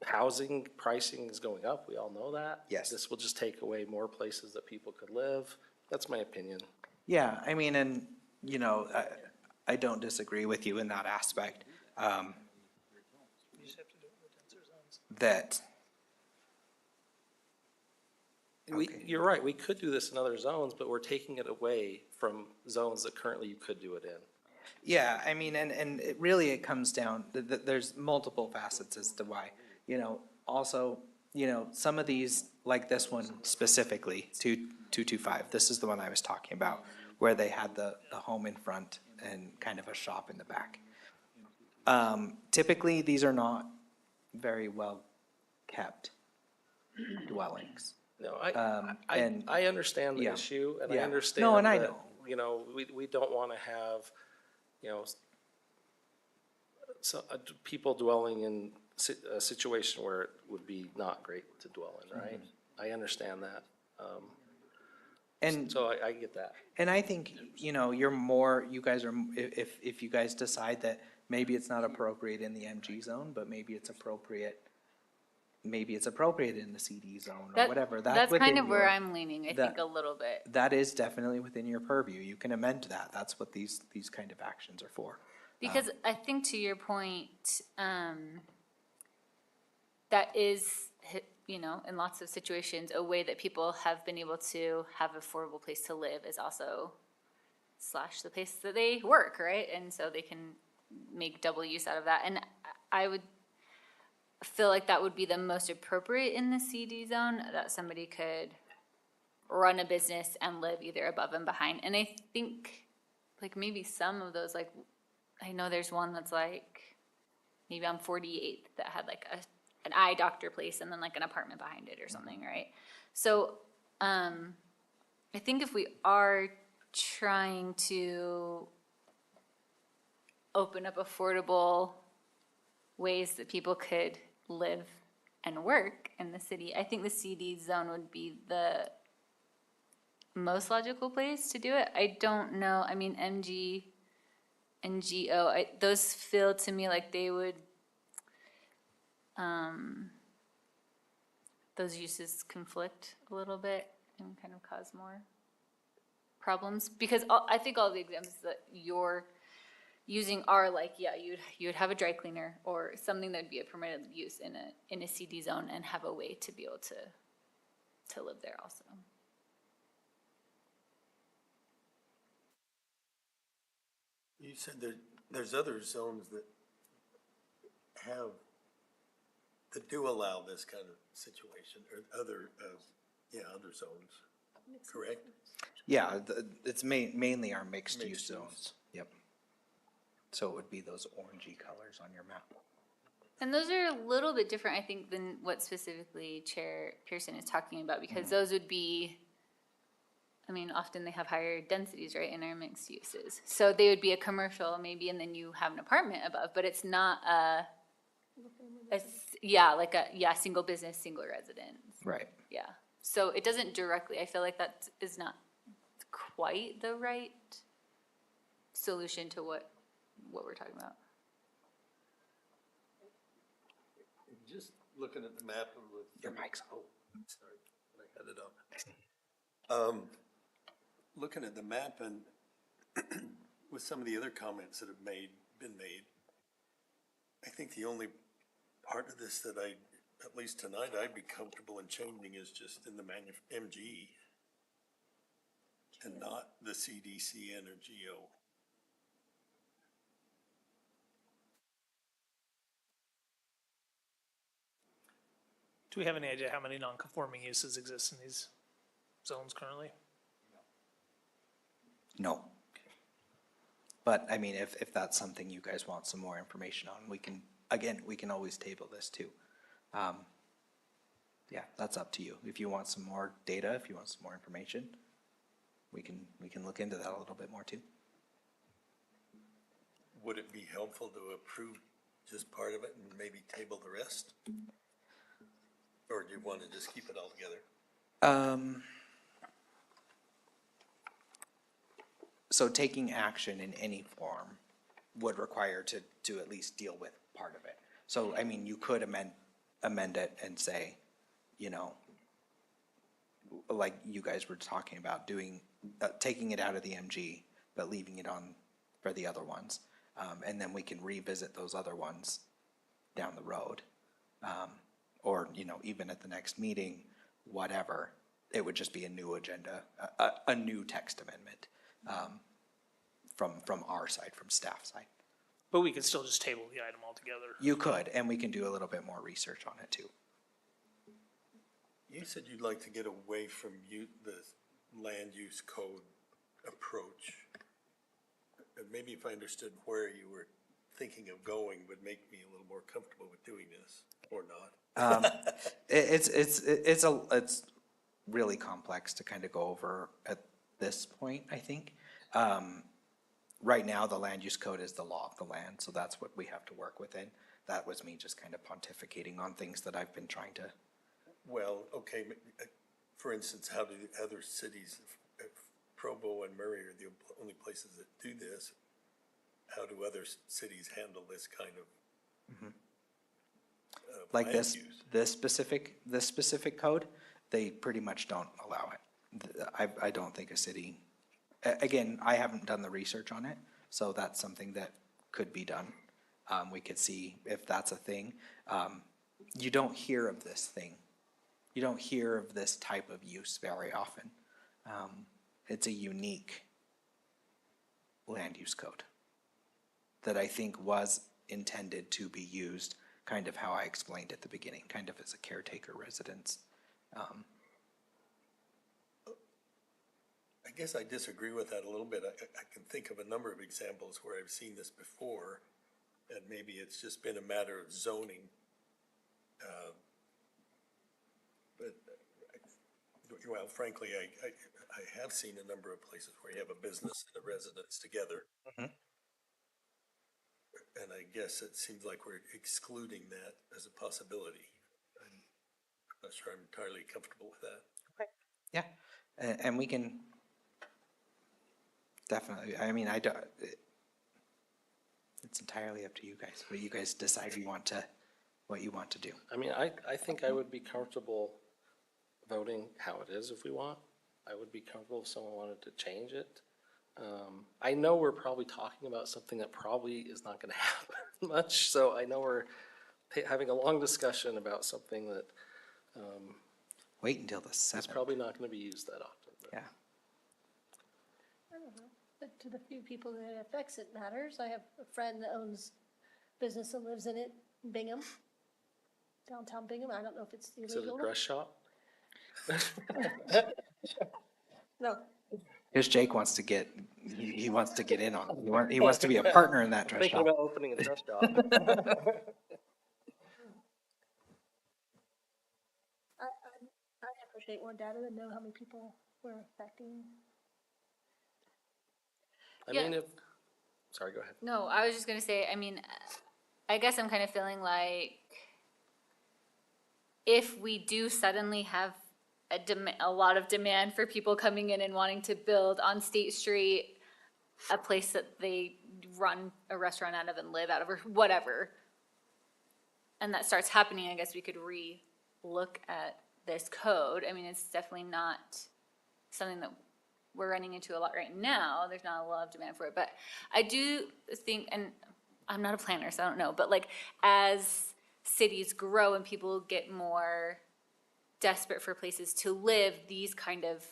S2: housing pricing is going up, we all know that.
S6: Yes.
S2: This will just take away more places that people could live. That's my opinion.
S6: Yeah, I mean, and, you know, I don't disagree with you in that aspect. That. Okay.
S2: You're right, we could do this in other zones, but we're taking it away from zones that currently you could do it in.
S6: Yeah, I mean, and it really, it comes down, there's multiple facets as to why, you know, also, you know, some of these, like this one specifically, 225, this is the one I was talking about, where they had the home in front and kind of a shop in the back. Typically, these are not very well kept dwellings.
S2: No,
S6: and-
S2: I understand the
S6: yeah.
S2: issue, and I
S6: Yeah.
S2: understand
S6: No, and I
S2: that,
S6: know.
S2: you know, we don't wanna have, you know, people dwelling in a situation where it would be not great to dwell in, right? I understand that,
S6: And.
S2: so I get that.
S6: And I think, you know, you guys are, if you guys decide that maybe it's not appropriate in the MG zone, but maybe it's appropriate in the CD zone or whatever.
S8: That's
S6: within
S8: kind of where
S6: your-
S8: I'm leaning, I think, a little bit.
S6: That is definitely within your purview. You can amend that. That's what these kind of actions are for.
S8: Because I think to your point, that is, you know, in lots of situations, a way that people have been able to have an affordable place to live is also slash the place that they work, right? And so they can make double use out of that. And I would feel like that would be the most appropriate in the CD zone, that somebody could run a business and live either above and behind. And I think, like, maybe some of those, like, I know there's one that's like, maybe on 48th that had like an eye doctor place and then like an apartment behind it or something, right? So I think if we are trying to open up affordable ways that people could live and work in the city, I think the CD zone would be the most logical place to do it. I don't know, I mean, MG and GO, those feel to me like they would, those uses conflict a little bit and kind of cause more problems. Because I think all the examples that you're using are like, yeah, you'd have a dry cleaner or something that would be a permitted use in a CD zone and have a way to be able to live there also.
S9: You said there's other zones that do allow this kind of situation, or other zones, correct?
S6: Yeah, it's mainly our mixed use
S9: Mixed use.
S6: zones. Yep. So it would be those orangey colors on your map.
S8: And those are a little bit different, I think, than what specifically Chair Pearson is talking about, because those would be, I mean, often they have higher densities, right, in our mixed uses. So they would be a commercial maybe, and then you have an apartment above, but it's not single business, single residence.
S6: Right.
S8: Yeah. So it doesn't directly, I feel like that is not quite the right solution to what we're talking about.
S9: Just looking at the map and with.
S6: Your mic's on.
S9: Oh, sorry, I had it up. Looking at the map and with some of the other comments that have been made, I think the only part of this that at least tonight, I'd be comfortable in changing is just in the MG and not the CDCN or GO.
S3: Do we have any idea how many non-conforming uses exist in these zones currently?
S6: No. But I mean, if that's something you guys want some more information on, we can always table this too. Yeah, that's up to you. If you want some more data, if you want some more information, we can look into that a little bit more too.
S9: Would it be helpful to approve just part of it and maybe table the rest? Or do you want to just keep it all together?
S6: So taking action in any form would require to at least deal with part of it. So, I mean, you could amend it and say, you know, like you guys were talking about doing, taking it out of the MG, but leaving it on for the other ones. And then we can revisit those other ones down the road. Or, you know, even at the next meeting, whatever, it would just be a new agenda, a new text amendment, from our side, from staff side.
S3: But we could still just table the item altogether.
S6: You could, and we can do a little bit more research on it too.
S9: You said you'd like to get away from the land use code approach. And maybe if I understood where you were thinking of going would make me a little more comfortable with doing this, or not.
S6: It's really complex to kind of go over at this point, I think. Right now, the land use code is the law of the land, so that's what we have to work within. That was me just kind of pontificating on things that I've been trying to.
S9: Well, okay, for instance, how do other cities, if Provo and Murray are the only places that do this, how do other cities handle this kind of
S6: Like
S9: land
S6: this,
S9: use?
S6: this specific code, they pretty much don't allow it. I don't think a city, again, I haven't done the research on it, so that's something that could be done. We could see if that's a thing. You don't hear of this thing. You don't hear of this type of use very often. It's a unique land use code that I think was intended to be used kind of how I explained at the beginning, kind of as a caretaker residence.
S9: I guess I disagree with that a little bit. I can think of a number of examples where I've seen this before, and maybe it's just been a matter of zoning. But well, frankly, I have seen a number of places where you have a business and a residence together.
S6: Mhm.
S9: And I guess it seems like we're excluding that as a possibility. I'm not sure I'm entirely comfortable with that.
S6: Yeah, and we can definitely, I mean, I don't, it's entirely up to you guys, what you guys decide what you want to do.
S2: I mean, I think I would be comfortable voting how it is if we want. I would be comfortable if someone wanted to change it. I know we're probably talking about something that probably is not gonna happen much, so I know we're having a long discussion about something that,
S6: Wait until the
S2: is
S6: 7th.
S2: probably not gonna be used that often. but-
S6: Yeah.
S7: I don't know, but to the few people that it affects, it matters. I have a friend that owns business and lives in it, Bingham, downtown Bingham. I don't know if it's
S2: Is it a
S7: illegal.
S2: dress shop?
S7: No,
S6: Here's Jake wants to get, he wants to get in on it. He wants to be a partner in that dress
S2: Thinking
S6: shop.
S2: about opening a dress shop.
S7: I appreciate more data to know how many people we're affecting.
S2: I
S8: Yeah.
S2: mean, if, sorry, go ahead.
S8: No, I was just gonna say, I mean, I guess I'm kind of feeling like if we do suddenly have a lot of demand for people coming in and wanting to build on State Street, a place that they run a restaurant out of and live out of, or whatever, and that starts happening, I guess we could re-look at this code. I mean, it's definitely not something that we're running into a lot right now. There's not a lot of demand for it, but I do think, and I'm not a planner, so I don't know, but like as cities grow and people get more desperate for places to live, these kind of,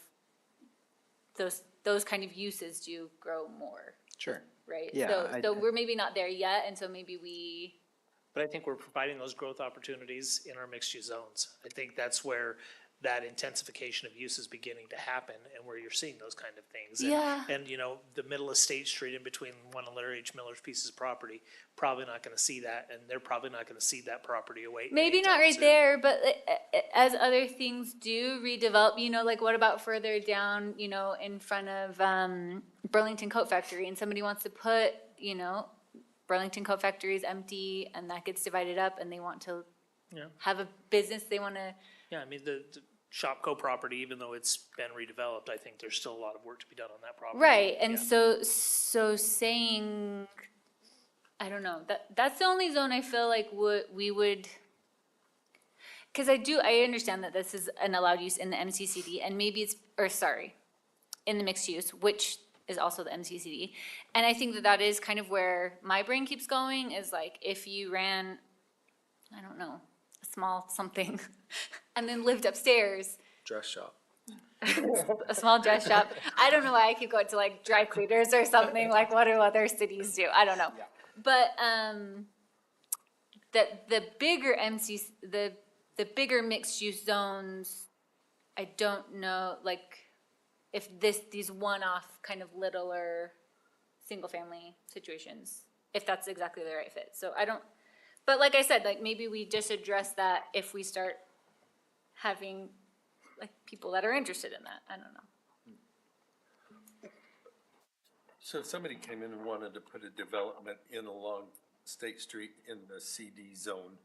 S8: those kind of uses do grow more,
S6: Sure.
S8: right?
S6: Yeah,
S8: So we're maybe not there yet, and so maybe we,
S3: But I think we're providing those growth opportunities in our mixed-use zones. I think that's where that intensification of use is beginning to happen and where you're seeing those kind of things. And-
S8: Yeah.
S3: And, you know, the middle of State Street in between one of Larry H. Miller's pieces of property, probably not gonna see that, and they're probably not gonna cede that property away.
S8: maybe not
S3: anytime
S8: right
S3: soon.
S8: there, but as other things do redevelop, you know, like what about further down, you know, in front of, Burlington Coat Factory, and somebody wants to put, you know, Burlington Coat Factory is empty, and that gets divided up, and they want to
S3: Yeah.
S8: have a business, they wanna,
S3: Yeah, I mean, the Shopco property, even though it's been redeveloped, I think there's still a lot of work to be done on that property.
S8: right, and
S3: Yeah.
S8: so saying, I don't know, that's the only zone I feel like we would, cause I understand that this is an allowed use in the MCCD, and maybe it's, or sorry, in the mixed use, which is also the MCCD, and I think that is kind of where my brain keeps going, is like, if you ran, I don't know, a small something, and then lived upstairs,
S2: Dress shop.
S8: a small dress shop. I don't know why I keep going to like dry cleaners or something, like what do other cities do? I don't know. But, the bigger the bigger mixed use zones, I don't know, like, if these one-off kind of littler, single-family situations, if that's exactly the right fit. So I don't, but like I said, like, maybe we just address that if we start having, like, people that are interested in that. I don't know.
S9: So if somebody came in and wanted to put a development in along State Street in the CD zone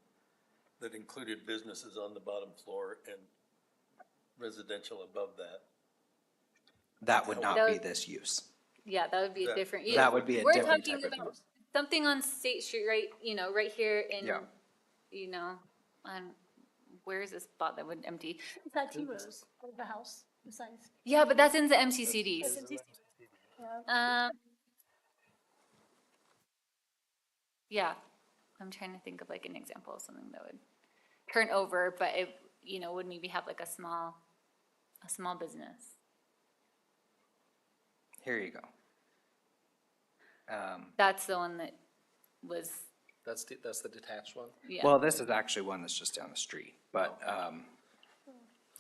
S9: that included businesses on the bottom floor and residential above that,
S6: That would not
S8: That
S6: be
S8: would-
S6: this use.
S8: Yeah, that would be a
S9: That-
S8: different.
S6: that would be a
S8: We're
S6: different
S8: talking
S6: type of
S8: about
S6: use.
S8: something on State Street, right, you know, right here in,
S6: Yeah.
S8: you know, on, where is this spot that would empty?
S7: It's got T Rose, the house, besides.
S8: Yeah, but that's in the MCCDs.
S7: Yeah.
S8: Yeah, I'm trying to think of like an example of something that would turn over, but it, you know, would maybe have like a small business.
S6: Here you go.
S8: That's the one that was,
S2: That's the detached one?
S8: yeah.
S6: Well, this is actually one that's just down the street, but,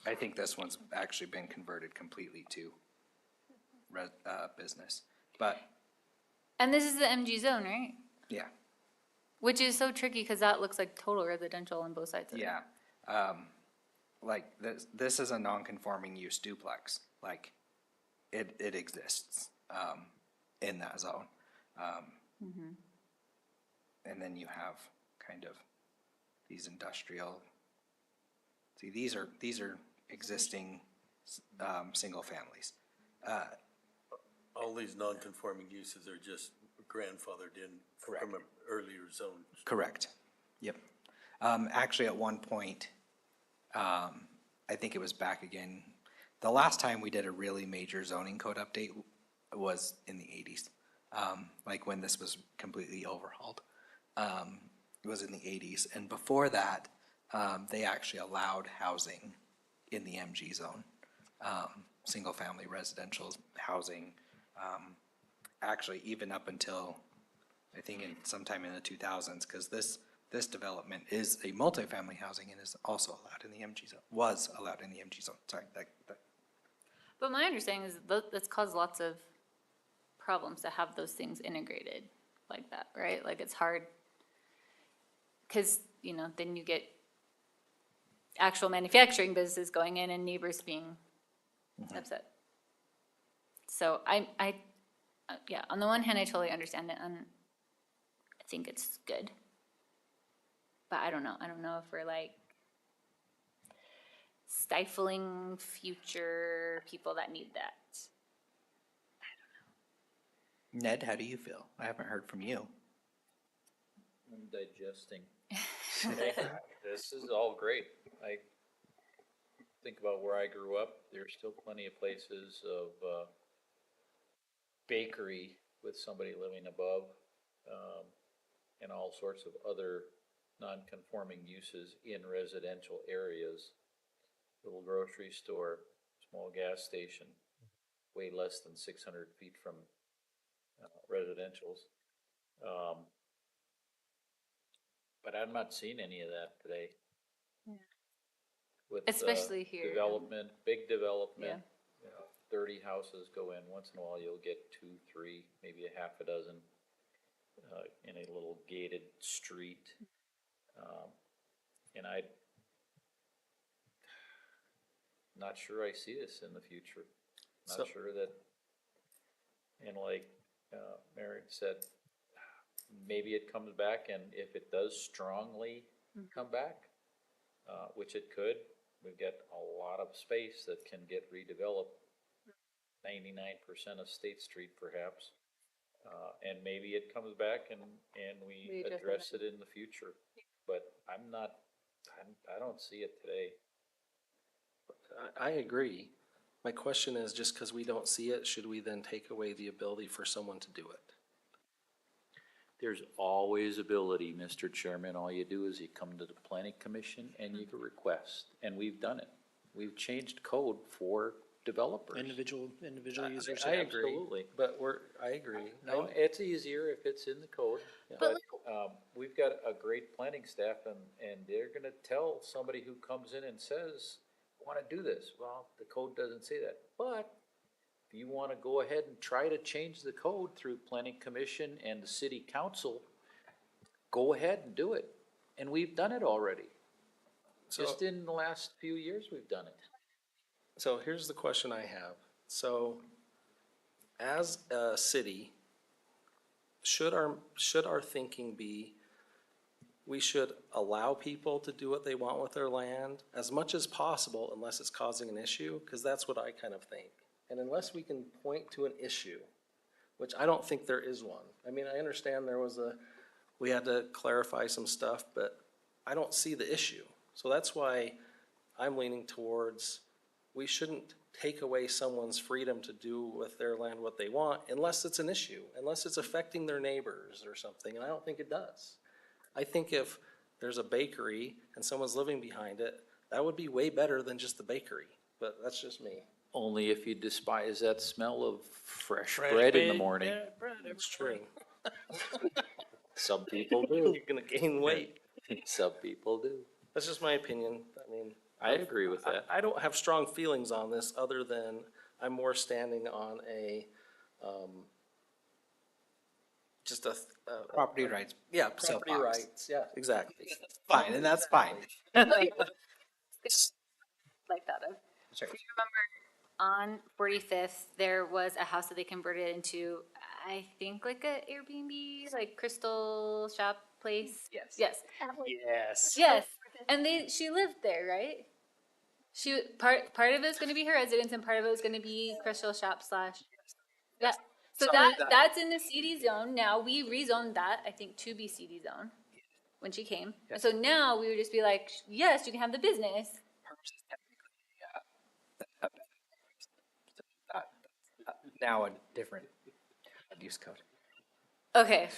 S6: I think this one's actually been converted completely to business, but,
S8: And this is the MG zone, right?
S6: yeah,
S8: Which is so tricky because that looks like total residential on both sides of it.
S6: yeah. like, this is a non-conforming use duplex, like, it exists, in that zone. And then you have kind of these industrial, see, these are existing, single families.
S9: All these non-conforming uses are just grandfathered in from an earlier zone.
S6: Correct. Yep. Actually, at one point, I think it was back again, the last time we did a really major zoning code update was in the 80s. Like when this was completely overhauled. It was in the 80s. And before that, they actually allowed housing in the MG zone. Single-family residential housing, actually even up until, I think sometime in the 2000s, because this development is a multifamily housing and is also allowed in the MG zone, was allowed in the MG zone, sorry.
S8: But my understanding is that's caused lots of problems to have those things integrated like that, right? Like it's hard, because, you know, then you get actual manufacturing businesses going in and neighbors being upset. So yeah, on the one hand, I totally understand it, and I think it's good. But I don't know if we're like stifling future people that need that.
S6: Ned, how do you feel? I haven't heard from you.
S11: I'm digesting. This is all great. I think about where I grew up, there's still plenty of places of bakery with somebody living above, and all sorts of other non-conforming uses in residential areas. Little grocery store, small gas station, way less than 600 feet from residentials. But I'm not seeing any of that today.
S8: Yeah.
S11: With
S8: Especially here.
S11: development, big development,
S8: Yeah.
S11: 30 houses go in. Once in a while, you'll get 2, 3, maybe a half a dozen in a little gated street. And I'm not sure I see this in the future. Not
S2: So-
S11: sure that, and like Mary said, maybe it comes back, and if it does strongly come back, which it could, we've got a lot of space that can get redeveloped, 99% of State Street perhaps, and maybe it comes back and we address it in the future. But I don't see it today.
S2: I agree. My question is, just because we don't see it, should we then take away the ability for someone to do it?
S11: There's always ability, Mr. Chairman. All you do is you come to the planning commission and you can request, and we've done it. We've changed code for developers.
S3: Individual users.
S2: I agree,
S11: Absolutely.
S2: but I agree.
S11: No, it's easier if it's in the code, but, we've got a great planning staff and they're gonna tell somebody who comes in and says, I wanna do this. Well, the code doesn't say that, but if you wanna go ahead and try to change the code through planning commission and the city council, go ahead and do it. And we've done it already. Just in the last few years, we've done it.
S2: So here's the question I have. So as a city, should our thinking be, we should allow people to do what they want with their land as much as possible unless it's causing an issue? Because that's what I kind of think. And unless we can point to an issue, which I don't think there is one. I mean, I understand we had to clarify some stuff, but I don't see the issue. So that's why I'm leaning towards, we shouldn't take away someone's freedom to do with their land what they want unless it's an issue, unless it's affecting their neighbors or something, and I don't think it does. I think if there's a bakery and someone's living behind it, that would be way better than just the bakery, but that's just me.
S11: Only if you despise that smell of fresh bread in the morning.
S2: It's true.
S11: Some people do.
S2: You're gonna gain weight.
S11: Some people do.
S2: That's just my opinion. I mean,
S11: I agree with that.
S2: I don't have strong feelings on this, other than I'm more standing on just a.
S6: Property rights.
S2: Yeah, property
S6: Soapbox.
S2: rights, yeah, exactly.
S6: Fine, and that's fine.
S8: like that of.
S6: Sure.
S8: Do you remember on 45th, there was a house that they converted into, I think like a Airbnb, like crystal shop place?
S3: Yes.
S8: Yes,
S3: Yes.
S8: yes. And she lived there, right? Part of it was gonna be her residence and part of it was gonna be crystal shop slash. Yeah, so that's in the CD zone. Now, we rezoned that, I think, to be CD zone when she came. And so now we would just be like, yes, you can have the business.
S6: Now a different use code.
S8: Okay.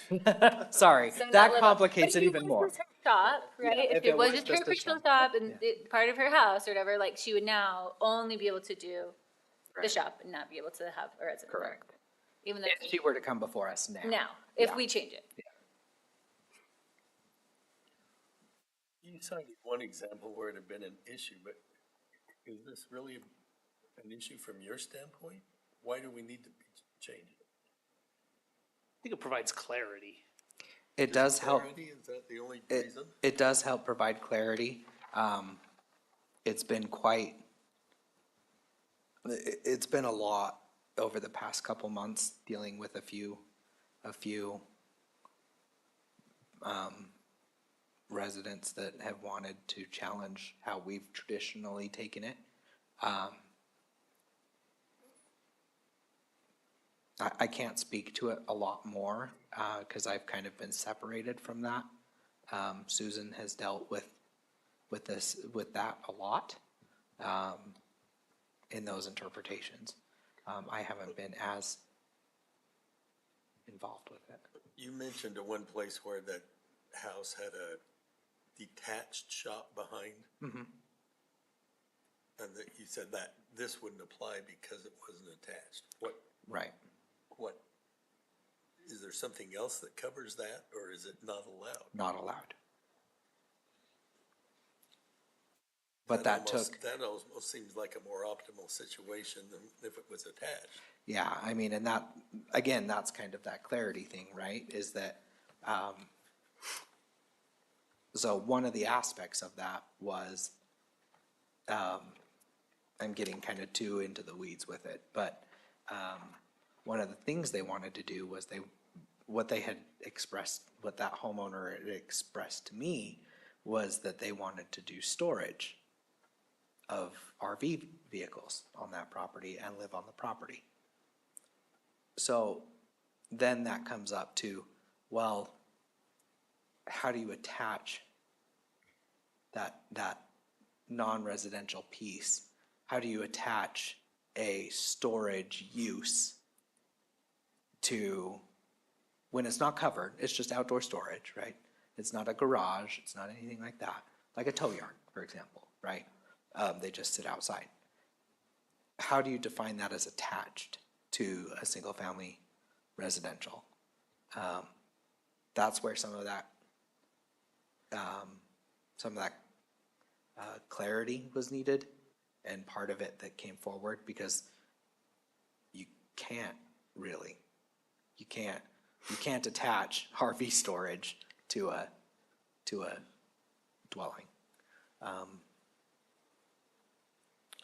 S6: Sorry,
S8: So
S6: that
S8: not
S6: complicates
S8: but
S6: it
S8: if
S6: even
S8: was
S6: more.
S8: just her shop, right?
S6: Yeah,
S8: If
S6: if
S8: it
S6: it
S8: was
S6: was
S8: just her
S6: just a
S8: crystal
S6: shop.
S8: shop and part of her house or whatever, like she would now only be able to do the shop and not be able to have a residence.
S6: Correct.
S8: Even though
S6: If she were to come before us now.
S8: now, if
S6: Yeah.
S8: we change it.
S9: You cited one example where it had been an issue, but is this really an issue from your standpoint? Why do we need to change it?
S3: I think it provides clarity.
S6: It does help.
S9: Clarity, is that the only
S6: It,
S9: reason?
S6: it does help provide clarity. It's been it's been a lot over the past couple months dealing with a few residents that have wanted to challenge how we've traditionally taken it. I can't speak to it a lot more, cause I've kind of been separated from that. Susan has dealt with that a lot, in those interpretations. I haven't been as involved with it.
S9: You mentioned at one place where that house had a detached shop behind.
S6: Mhm.
S9: And that you said that this wouldn't apply because it wasn't attached.
S6: Right.
S9: What, is there something else that covers that, or is it not allowed?
S6: Not allowed. But that took,
S9: That almost seems like a more optimal situation than if it was attached.
S6: yeah, I mean, and that, again, that's kind of that clarity thing, right? Is that, so one of the aspects of that was, I'm getting kind of too into the weeds with it, but, one of the things they wanted to do was what that homeowner had expressed to me was that they wanted to do storage of RV vehicles on that property and live on the property. So then that comes up to, well, how do you attach that non-residential piece? How do you attach a storage use to, when it's not covered, it's just outdoor storage, right? It's not a garage, it's not anything like that, like a tow yard, for example, right? They just sit outside. How do you define that as attached to a single-family residential? That's where some of that clarity was needed, and part of it that came forward, because you can't really, you can't attach RV storage to a dwelling.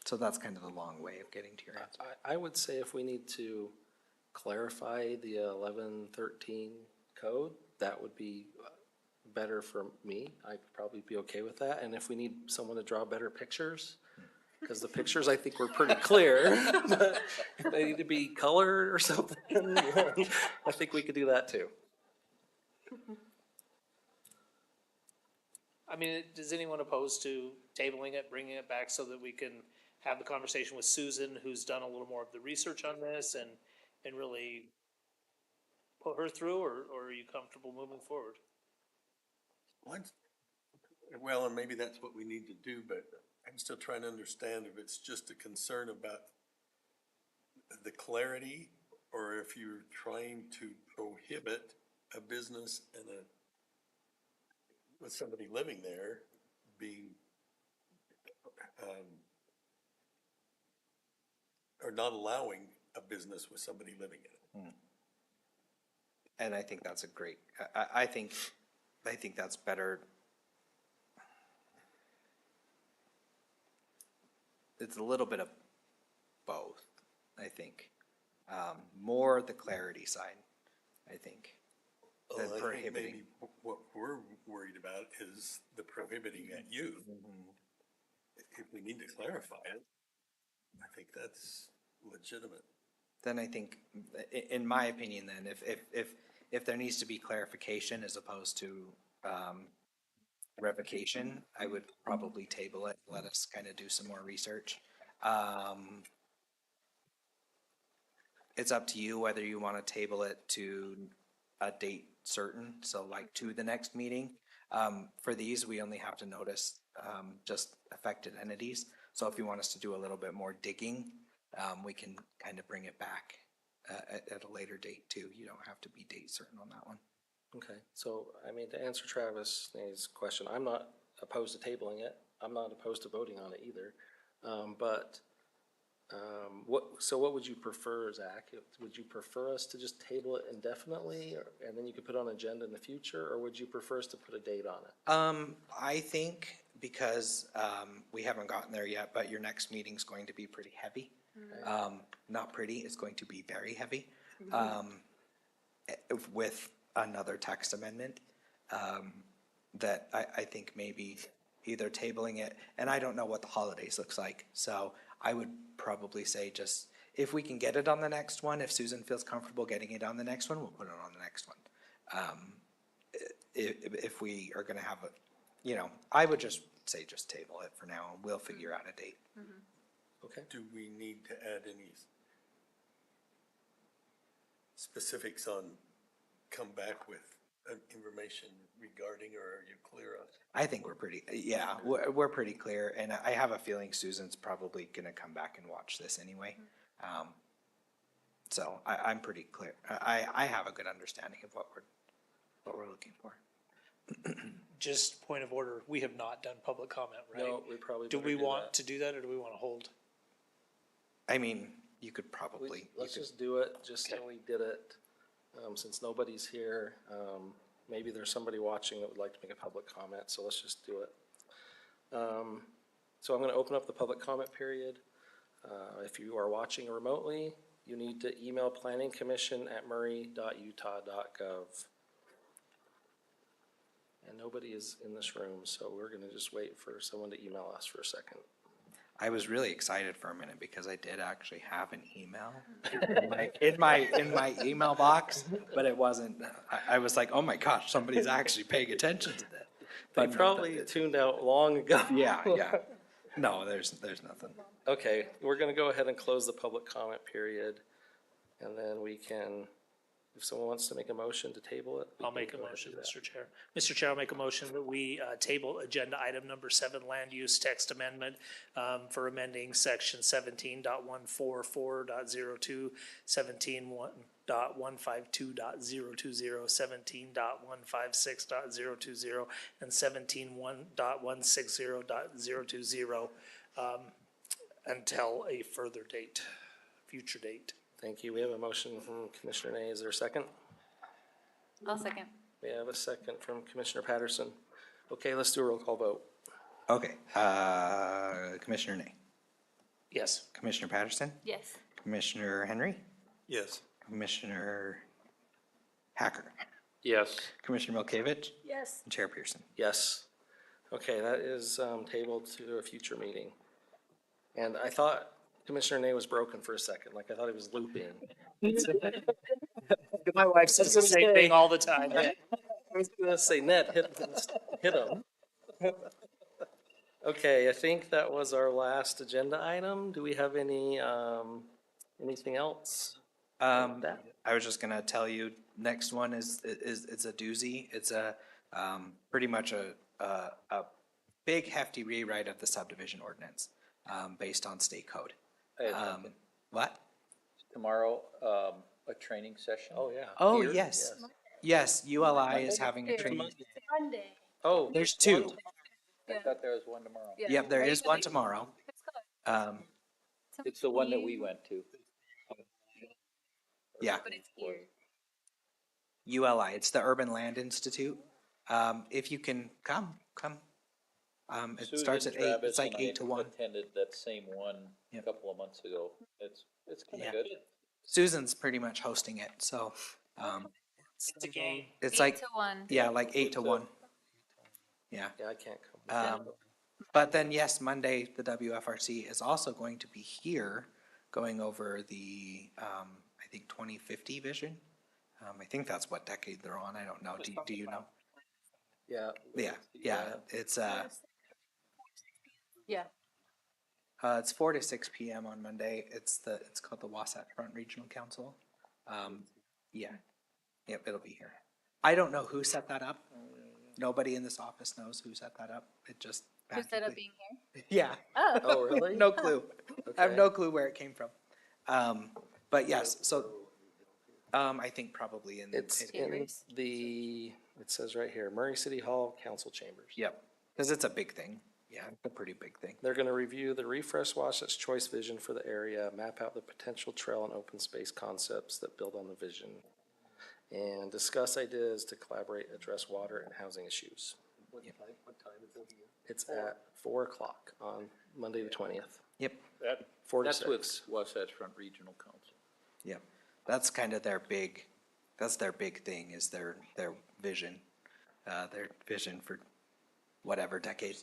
S6: So that's kind of the long way of getting to your answer.
S2: I would say if we need to clarify the 1113 code, that would be better for me. I'd probably be okay with that. And if we need someone to draw better pictures, because the pictures I think were pretty clear, but if they need to be colored or something, I think we could do that too.
S3: I mean, does anyone oppose to tabling it, bringing it back so that we can have the conversation with Susan, who's done a little more of the research on this and really put her through, or are you comfortable moving forward?
S9: Well, and maybe that's what we need to do, but I'm still trying to understand if it's just a concern about the clarity, or if you're trying to prohibit a business and with somebody living there being, or not allowing a business with somebody living in it.
S6: And I think that's a great, I think that's better. it's a little bit of both, I think. More the clarity side, I think,
S9: Well,
S6: than
S9: I think
S6: prohibiting.
S9: maybe what we're worried about is the prohibiting at youth. If we need to clarify it, I think that's legitimate.
S6: Then I think, in my opinion, then, if there needs to be clarification as opposed to, revocation, I would probably table it, let us kind of do some more research. It's up to you whether you want to table it to a date certain, so like to the next meeting. For these, we only have to notice, just affected entities. So if you want us to do a little bit more digging, we can kind of bring it back, at a later date too. You don't have to be date certain on that one.
S2: Okay, so, I mean, to answer Travis's question, I'm not opposed to tabling it. I'm not opposed to voting on it either. What would you prefer, Zach? Would you prefer us to just table it indefinitely, and then you could put it on agenda in the future, or would you prefer us to put a date on it?
S6: I think because, we haven't gotten there yet, but your next meeting's going to be pretty heavy. Not pretty, it's going to be very heavy. With another text amendment, that I think maybe either tabling it, and I don't know what the holidays looks like, so I would probably say just, if we can get it on the next one, if Susan feels comfortable getting it on the next one, we'll put it on the next one. If we are gonna have I would just say just table it for now, and we'll figure out a date.
S2: Okay.
S9: Do we need to add any specifics on come back with information regarding, or are you clear on?
S6: I think we're pretty, yeah, we're pretty clear, and I have a feeling Susan's probably gonna come back and watch this anyway. So I'm pretty clear. I have a good understanding of what we're looking for.
S3: Just point of order, we have not done public comment, right?
S2: No, we probably
S3: Do
S2: better
S3: we
S2: do
S3: want
S2: that.
S3: to do that, or do we want to hold?
S6: I mean, you could probably,
S2: Let's just do it, just so we did it, since nobody's here. Maybe there's somebody watching that would like to make a public comment, so let's just do it. So I'm gonna open up the public comment period. If you are watching remotely, you need to email planningcommission@murray.utah.gov. And nobody is in this room, so we're gonna just wait for someone to email us for a second.
S6: I was really excited for a minute because I did actually have an email in my email box, but it wasn't, I was like, oh my gosh, somebody's actually paying attention to that.
S2: They
S6: But
S2: probably tuned out long ago.
S6: Yeah. No, there's nothing.
S2: Okay, we're gonna go ahead and close the public comment period, and then we can, if someone wants to make a motion to table it. we
S3: I'll
S2: can
S3: make a
S2: go ahead and
S3: motion,
S2: do that.
S3: Mr. Chair. Mr. Chair, I'll make a motion that we table agenda item number 7, land use text amendment, for amending section 17.144.02, 17.152.020, 17.156.020, and 17.160.020, until a further date, future date.
S2: Thank you. We have a motion from Commissioner Ney. Is there a second?
S8: I'll second.
S2: We have a second from Commissioner Patterson. Okay, let's do a roll call vote.
S6: Okay, Commissioner Ney,
S3: Yes.
S6: Commissioner Patterson,
S8: Yes.
S6: Commissioner Henry,
S9: Yes.
S6: Commissioner Hacker,
S11: Yes.
S6: Commissioner Milkovich,
S7: Yes.
S6: and Chair Pearson.
S2: Yes. Okay, that is tabled to a future meeting. And I thought Commissioner Ney was broken for a second, like I thought he was looping.
S3: My wife says the same thing all the time.
S2: I was gonna say, Ned, hit him. Okay, I think that was our last agenda item. Do we have anything else?
S6: I was just gonna tell you, next one is it's a doozy. It's a, pretty much a big hefty rewrite of the subdivision ordinance, based on state code. What?
S11: Tomorrow, a training session.
S2: Oh, yeah.
S6: Oh,
S2: Here?
S6: yes. Yes, ULI is having a training.
S7: Monday.
S2: Oh.
S6: There's two.
S11: I thought there was one tomorrow.
S6: Yep, there is one tomorrow.
S11: It's the one that we went to.
S6: Yeah,
S8: But it's here.
S6: ULI, it's the Urban Land Institute. If you can come. It starts at
S11: Susan
S6: 8,
S11: Travis
S6: it's like
S11: and I
S6: 8 to 1.
S11: Attended that same one a
S6: Yep.
S11: couple of months ago. It's kind
S6: Yeah.
S11: of good.
S6: Susan's pretty much hosting it, so,
S3: It's a game.
S6: it's
S8: 8
S6: like,
S8: to 1.
S6: yeah, like 8 to 1. Yeah.
S2: Yeah, I can't come.
S6: But then, yes, Monday, the WFRC is also going to be here going over the, I think, 2050 vision. I think that's what decade they're on. I don't know. Do you know?
S2: Yeah.
S6: Yeah, it's,
S8: Yeah.
S6: it's 4 to 6 PM on Monday. It's called the Wasatch Front Regional Council. Yeah, yep, it'll be here. I don't know who set that up. Nobody in this office knows who set that up. It just.
S8: Who set up
S6: magically-
S8: being here?
S6: Yeah.
S8: Oh.
S2: Oh, really?
S6: No clue. I have
S2: Okay.
S6: no clue where it came from. But yes, so, I think probably in.
S2: It's in
S8: Chambers.
S2: it says right here, Murray City Hall Council Chambers.
S6: Yep, because it's a big thing. Yeah, it's a pretty big thing.
S2: They're gonna review the refresh Wasatch Choice vision for the area, map out the potential trail and open space concepts that build on the vision, and discuss ideas to collaborate, address water and housing issues.
S9: What time is it again?
S2: It's at 4 o'clock on Monday the 20th.
S6: Yep,
S2: 4 to
S11: That's
S2: 6.
S11: with Wasatch Front Regional Council.
S6: yep. That's kind of their big thing is their vision. Their vision for whatever decade.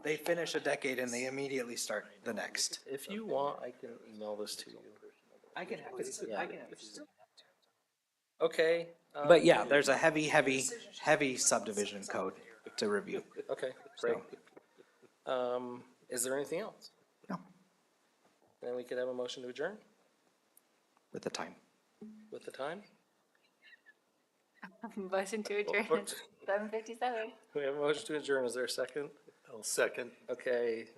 S6: They finish a decade and they immediately start the next.
S2: If you want, I can email this to you.
S6: I can have it.
S2: Okay.
S6: But yeah, there's a heavy subdivision code to review.
S2: Okay, great. Is there anything else?
S6: No.
S2: Then we could have a motion to adjourn
S6: With the time.
S2: with the time.
S8: Motion to adjourn
S2: Or-
S8: at 7:57.
S2: We have a motion to adjourn. Is there a second?
S9: I'll second.
S2: Okay,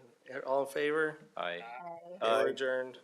S2: all in favor?
S11: Aye.
S2: We're adjourned.